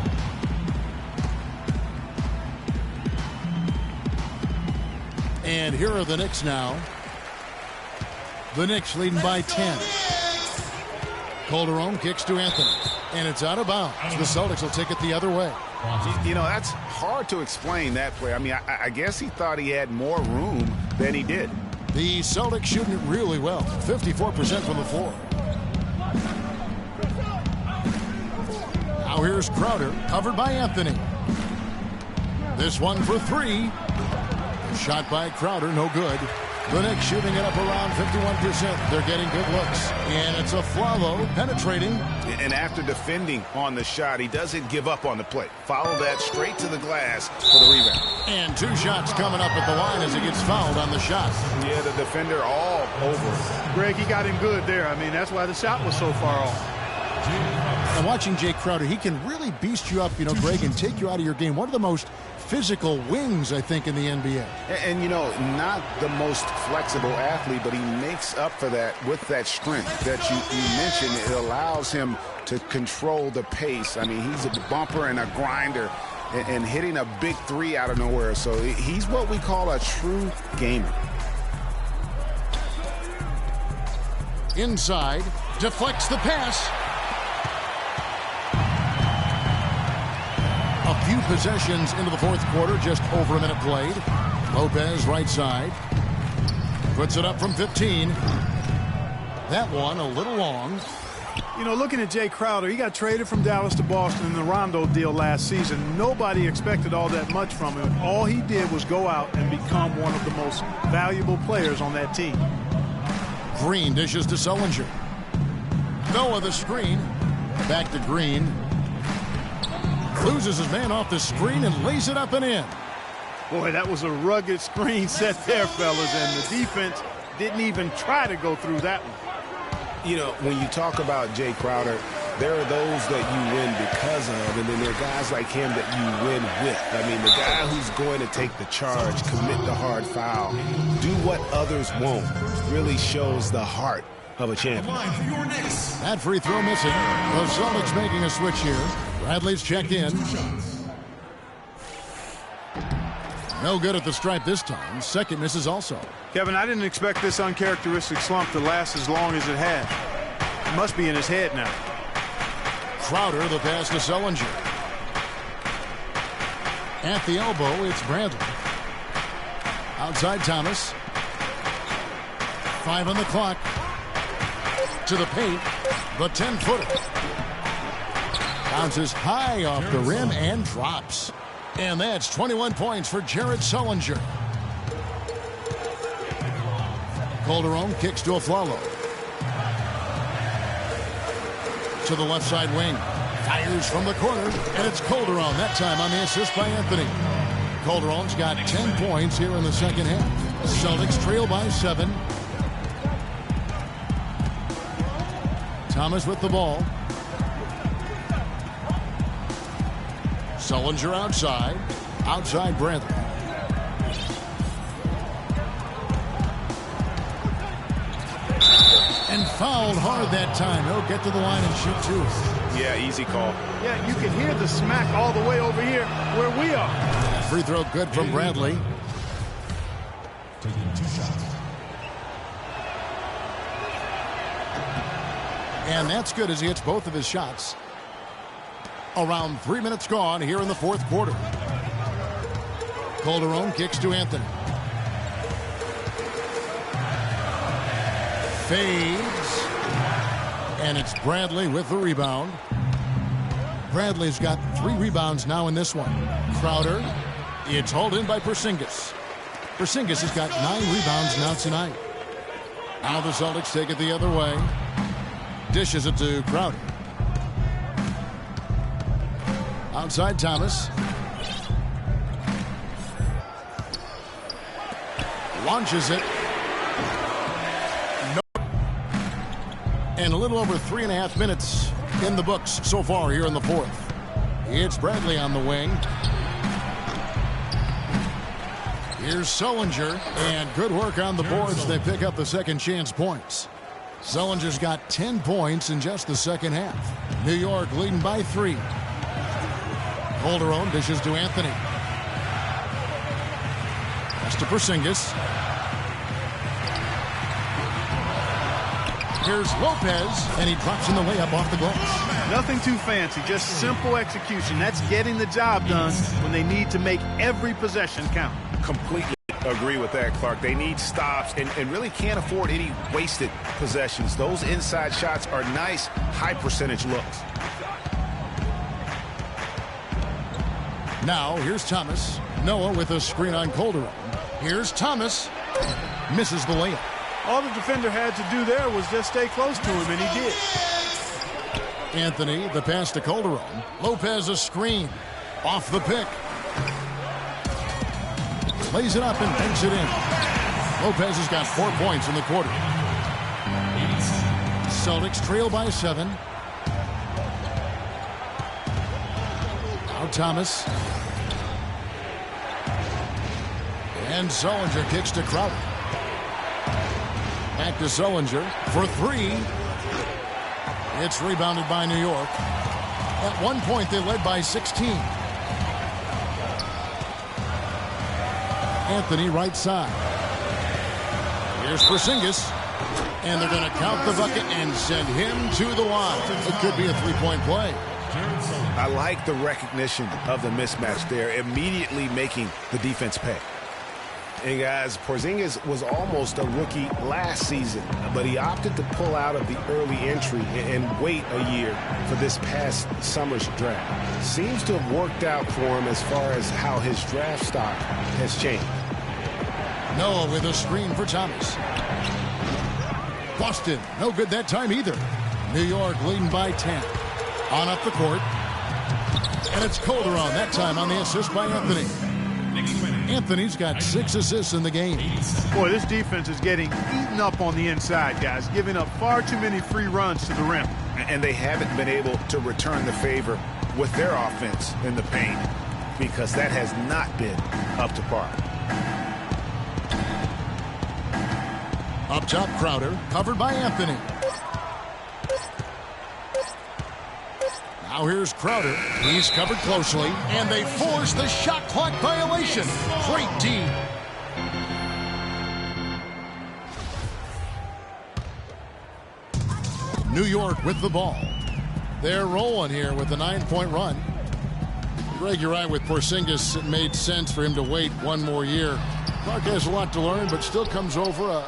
And here are the Knicks now. The Knicks leading by 10. Calderon kicks to Anthony, and it's out of bounds. The Celtics will take it the other way. You know, that's hard to explain that play. I mean, I guess he thought he had more room than he did. The Celtics shooting it really well. 54% from the floor. Now here's Crowder, covered by Anthony. This one for three. Shot by Crowder, no good. The Knicks shooting it up around 51%. They're getting good looks. And it's a Flalo penetrating. And after defending on the shot, he doesn't give up on the play. Follow that straight to the glass for the rebound. And 2 shots coming up at the line as he gets fouled on the shot. Yeah, the defender all over him. Greg, he got him good there. I mean, that's why the shot was so far off. And watching Jay Crowder, he can really beast you up, Greg, and take you out of your game. One of the most physical wings, I think, in the NBA. And not the most flexible athlete, but he makes up for that with that strength that you mentioned. It allows him to control the pace. I mean, he's a bumper and a grinder and hitting a big 3 out of nowhere. So he's what we call a true gamer. Inside, deflects the pass. A few possessions into the fourth quarter, just over a minute played. Lopez, right side. Puts it up from 15. That one a little long. Looking at Jay Crowder, he got traded from Dallas to Boston in the Rondo deal last season. Nobody expected all that much from him. All he did was go out and become one of the most valuable players on that team. Green dishes to Sullinger. Noah the screen. Back to Green. Loses his man off the screen and lays it up and in. Boy, that was a rugged screen set there, fellas, and the defense didn't even try to go through that one. When you talk about Jay Crowder, there are those that you win because of, and then there are guys like him that you win with. I mean, the guy who's going to take the charge, commit the hard foul, do what others won't, really shows the heart of a champion. That free throw missing. The Celtics making a switch here. Bradley's checked in. No good at the stripe this time. Second misses also. Kevin, I didn't expect this uncharacteristic slump to last as long as it had. It must be in his head now. Crowder, the pass to Sullinger. At the elbow, it's Bradley. Outside Thomas. 5 on the clock. To the paint. The 10-footer. Bounces high off the rim and drops. And that's 21 points for Jared Sullinger. Calderon kicks to Aflalo. To the left side wing. Fires from the corner, and it's Calderon, that time on the assist by Anthony. Calderon's got 10 points here in the second half. Celtics trail by 7. Thomas with the ball. Sullinger outside. Outside Bradley. And fouled hard that time. He'll get to the line and shoot 2. Yeah, easy call. Yeah, you can hear the smack all the way over here where we are. Free throw good from Bradley. Taking 2 shots. And that's good as he hits both of his shots. Around 3 minutes gone here in the fourth quarter. Calderon kicks to Anthony. Fades. And it's Bradley with the rebound. Bradley's got 3 rebounds now in this one. Crowder. It's hauled in by Porzingis. Porzingis has got 9 rebounds now tonight. Now the Celtics take it the other way. Dishes it to Crowder. Outside Thomas. Launches it. No. And a little over 3.5 minutes in the books so far here in the fourth. It's Bradley on the wing. Here's Sullinger. And good work on the boards. They pick up the second chance points. Sullinger's got 10 points in just the second half. New York leading by 3. Calderon dishes to Anthony. Pass to Porzingis. Here's Lopez, and he drops in the layup off the glass. Nothing too fancy, just simple execution. That's getting the job done when they need to make every possession count. Completely agree with that, Clark. They need stops and really can't afford any wasted possessions. Those inside shots are nice, high-percentage looks. Now, here's Thomas. Noah with a screen on Calderon. Here's Thomas. misses the layup. All the defender had to do there was just stay close to him, and he did. Anthony, the pass to Calderon. Lopez a screen. Off the pick. Lays it up and banks it in. Lopez has got 4 points in the quarter. Celtics trail by 7. Now Thomas. And Sullinger kicks to Crowder. Back to Sullinger for 3. It's rebounded by New York. At one point, they led by 16. Anthony right side. Here's Porzingis. And they're going to count the bucket and send him to the line. It could be a three-point play. I like the recognition of the mismatch there, immediately making the defense pay. And guys, Porzingis was almost a rookie last season, but he opted to pull out of the early entry and wait a year for this past summer's draft. Seems to have worked out for him as far as how his draft stock has changed. Noah with a screen for Thomas. Boston, no good that time either. New York leading by 10. On up the court. And it's Calderon, that time on the assist by Anthony. Anthony's got 6 assists in the game. Boy, this defense is getting eaten up on the inside, guys, giving up far too many free runs to the rim. And they haven't been able to return the favor with their offense in the paint because that has not been up to par. Up top, Crowder, covered by Anthony. Now here's Crowder. He's covered closely, and they force the shot clock violation. Great D. New York with the ball. They're rolling here with a 9-point run. Greg, you're right with Porzingis. It made sense for him to wait one more year. Clark has a lot to learn, but still comes over,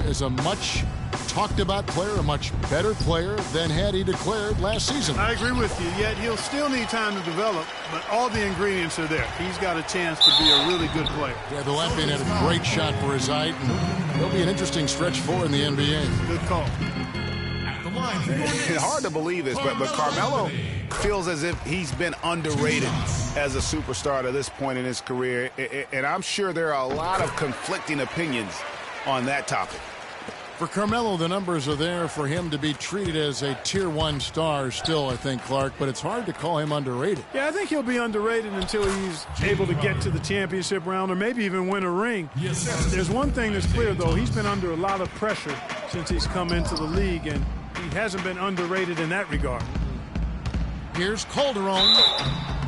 as a much talked about player, a much better player than had he declared last season. I agree with you, yet he'll still need time to develop, but all the ingredients are there. He's got a chance to be a really good player. Yeah, the left hand had a great shot for his height, and he'll be an interesting stretch for in the NBA. Good call. It's hard to believe this, but Carmelo feels as if he's been underrated as a superstar to this point in his career, and I'm sure there are a lot of conflicting opinions on that topic. For Carmelo, the numbers are there for him to be treated as a Tier 1 star still, I think, Clark, but it's hard to call him underrated. Yeah, I think he'll be underrated until he's able to get to the championship round or maybe even win a ring. There's one thing that's clear, though. He's been under a lot of pressure since he's come into the league, and he hasn't been underrated in that regard. Here's Calderon.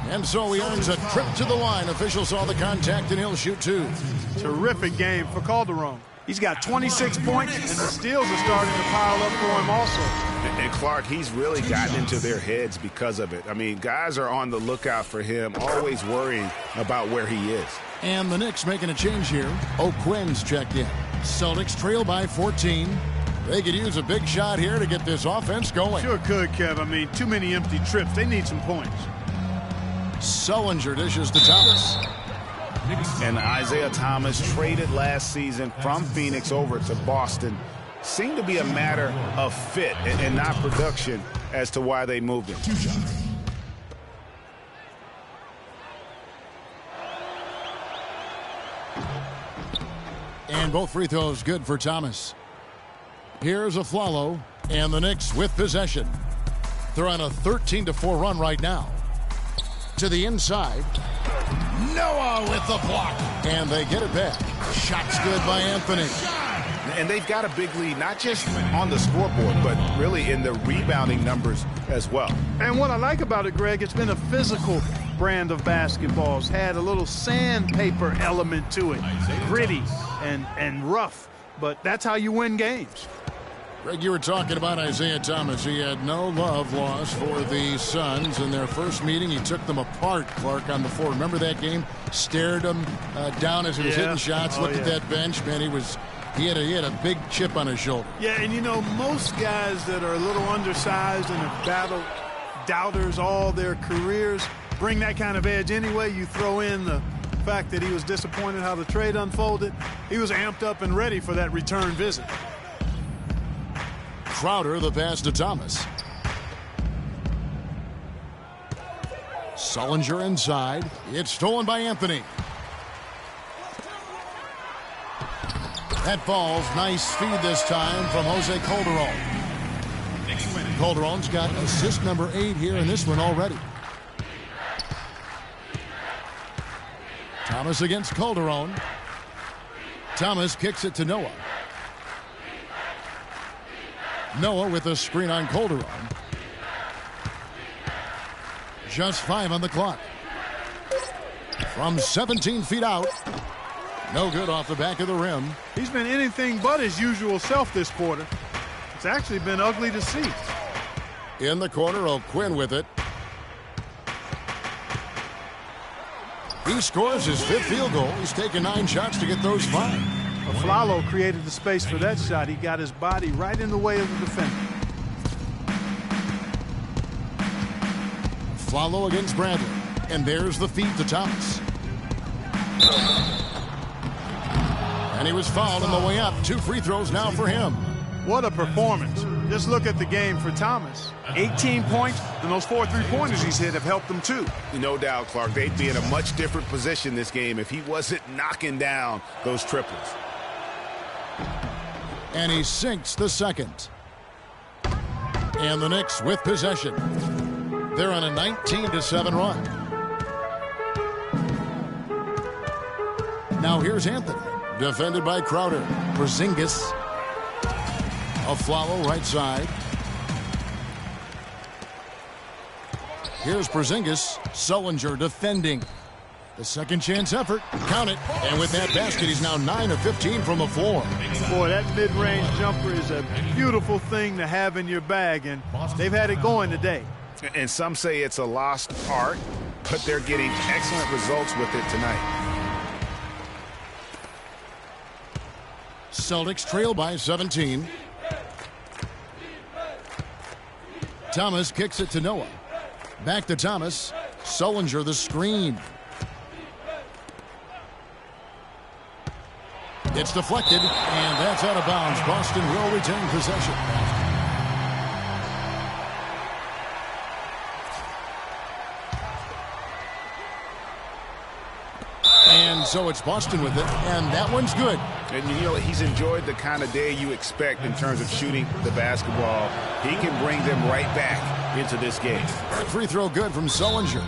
And so he earns a trip to the line. Officials saw the contact, and he'll shoot 2. Terrific game for Calderon. He's got 26 points, and the steals are starting to pile up for him also. And Clark, he's really gotten into their heads because of it. I mean, guys are on the lookout for him, always worrying about where he is. And the Knicks making a change here. O'Quinn's checked in. Celtics trail by 14. They could use a big shot here to get this offense going. Sure could, Kev. I mean, too many empty trips. They need some points. Sullinger dishes to Thomas. And Isaiah Thomas, traded last season from Phoenix over to Boston, seemed to be a matter of fit and not production as to why they moved him. 2 shots. And both free throws good for Thomas. Here's Aflalo, and the Knicks with possession. They're on a 13-4 run right now. To the inside. Noah with the block. And they get it back. Shot's good by Anthony. And they've got a big lead, not just on the scoreboard, but really in the rebounding numbers as well. And what I like about it, Greg, it's been a physical brand of basketball. It's had a little sandpaper element to it. Gritty and rough. But that's how you win games. Greg, you were talking about Isaiah Thomas. He had no love lost for the Suns. In their first meeting, he took them apart, Clark, on the floor. Remember that game? Stared him down as he was hitting shots, looked at that bench. Man, he had a big chip on his shoulder. Yeah, and you know, most guys that are a little undersized and have battled doubters all their careers bring that kind of edge anyway. You throw in the fact that he was disappointed how the trade unfolded. He was amped up and ready for that return visit. Crowder, the pass to Thomas. Sullinger inside. It's stolen by Anthony. That falls. Nice feed this time from Jose Calderon. Calderon's got assist number 8 here in this one already. Thomas against Calderon. Thomas kicks it to Noah. Noah with a screen on Calderon. Just 5 on the clock. From 17 feet out. No good off the back of the rim. He's been anything but his usual self this quarter. It's actually been ugly to see. In the corner, O'Quinn with it. He scores his 5th field goal. He's taken 9 shots to get those 5. Aflalo created the space for that shot. He got his body right in the way of the defender. Aflalo against Bradley. And there's the feed to Thomas. And he was fouled on the way up. 2 free throws now for him. What a performance. Just look at the game for Thomas. 18 points, and those 4 3-pointers he's hit have helped him too. No doubt, Clark. They'd be in a much different position this game if he wasn't knocking down those triples. And he sinks the second. And the Knicks with possession. They're on a 19-7 run. Now here's Anthony. Defended by Crowder. Porzingis. Aflalo right side. Here's Porzingis. Sullinger defending. The second chance effort. Count it. And with that basket, he's now 9 of 15 from the floor. Boy, that mid-range jumper is a beautiful thing to have in your bag, and they've had it going today. And some say it's a lost art, but they're getting excellent results with it tonight. Celtics trail by 17. Thomas kicks it to Noah. Back to Thomas. Sullinger the screen. It's deflected, and that's out of bounds. Boston will retain possession. And so it's Boston with it, and that one's good. And you know, he's enjoyed the kind of day you expect in terms of shooting the basketball. He can bring them right back into this game. Free throw good from Sullinger.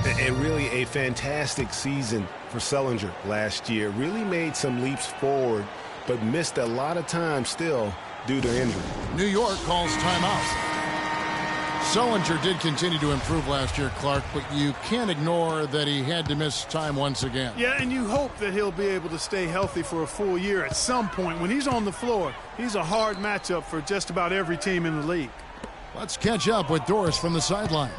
And really a fantastic season for Sullinger last year. Really made some leaps forward, but missed a lot of time still due to injury. New York calls timeout. Sullinger did continue to improve last year, Clark, but you can't ignore that he had to miss time once again. Yeah, and you hope that he'll be able to stay healthy for a full year at some point. When he's on the floor, he's a hard matchup for just about every team in the league. Let's catch up with Doris from the sideline.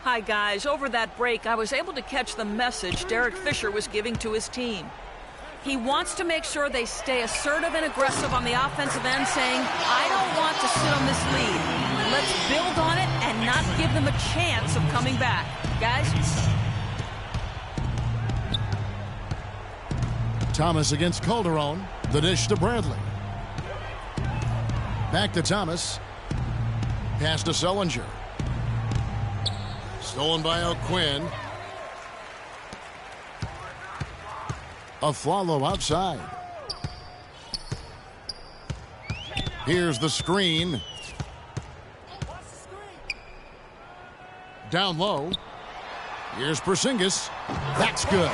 Hi, guys. Over that break, I was able to catch the message Derek Fisher was giving to his team. He wants to make sure they stay assertive and aggressive on the offensive end, saying, I don't want to sit on this lead. Let's build on it and not give them a chance of coming back. Guys? Thomas against Calderon. The dish to Bradley. Back to Thomas. Pass to Sullinger. Stolen by O'Quinn. Aflalo outside. Here's the screen. Down low. Here's Porzingis. That's good.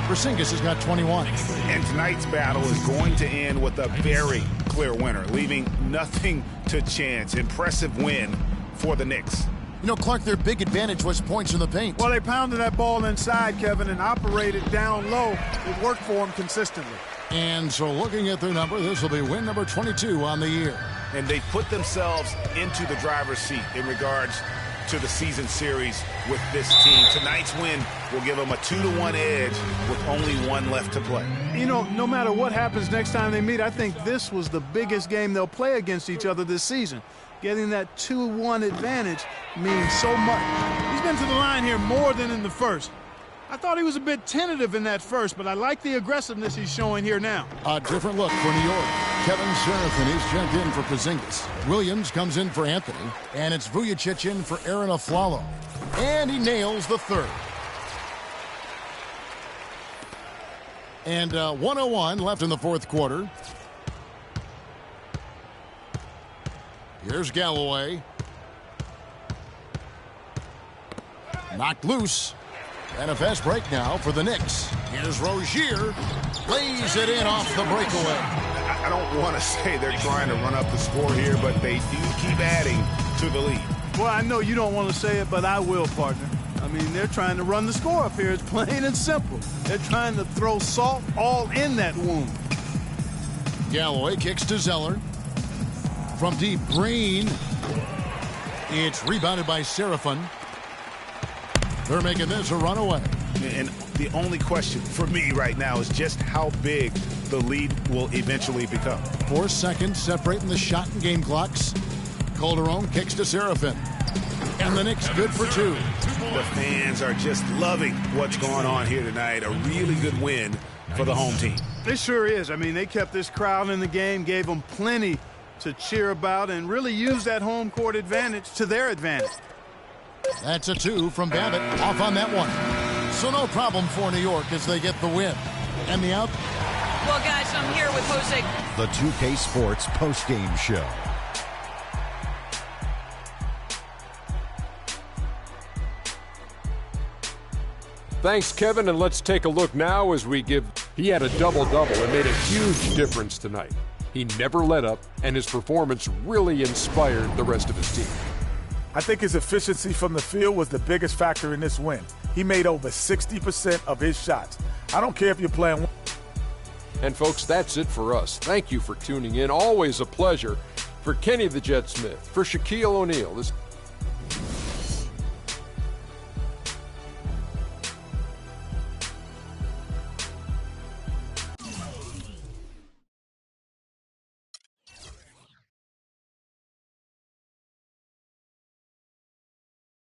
Porzingis has got 21. And tonight's battle is going to end with a very clear winner, leaving nothing to chance. Impressive win for the Knicks. You know, Clark, their big advantage was points in the paint. Well, they pounded that ball inside, Kevin, and operated down low. It worked for them consistently. And so looking at their number, this will be win number 22 on the year. And they put themselves into the driver's seat in regards to the season series with this team. Tonight's win will give them a 2-1 edge with only 1 left to play. You know, no matter what happens next time they meet, I think this was the biggest game they'll play against each other this season. Getting that 2-1 advantage means so much. He's been to the line here more than in the first. I thought he was a bit tentative in that first, but I like the aggressiveness he's showing here now. A different look for New York. Kevin Serafin is checked in for Porzingis. Williams comes in for Anthony, and it's Vujacic in for Aaron Aflalo. And he nails the third. And 1:01 left in the fourth quarter. Here's Galloway. Knocked loose. And a fast break now for the Knicks. Here's Rozier. Lays it in off the breakaway. I don't want to say they're trying to run up the score here, but they do keep adding to the lead. Well, I know you don't want to say it, but I will, partner. I mean, they're trying to run the score up here. It's plain and simple. They're trying to throw salt all in that wound. Galloway kicks to Zeller. From deep, Green. It's rebounded by Serafin. They're making this a runaway. And the only question for me right now is just how big the lead will eventually become. 4 seconds separating the shot and game clocks. Calderon kicks to Serafin. And the Knicks good for 2. The fans are just loving what's going on here tonight. A really good win for the home team. It sure is. I mean, they kept this crowd in the game, gave them plenty to cheer about, and really used that home court advantage to their advantage. That's a 2 from Babbitt. Off on that one. So no problem for New York as they get the win. And the out. Well, guys, I'm here with Jose. The 2K Sports postgame show. Thanks, Kevin, and let's take a look now as we give. He had a double-double and made a huge difference tonight. He never let up, and his performance really inspired the rest of his team. I think his efficiency from the field was the biggest factor in this win. He made over 60% of his shots. I don't care if you're playing. And folks, that's it for us. Thank you for tuning in. Always a pleasure. For Kenny the Jet Smith, for Shaquille O'Neal, this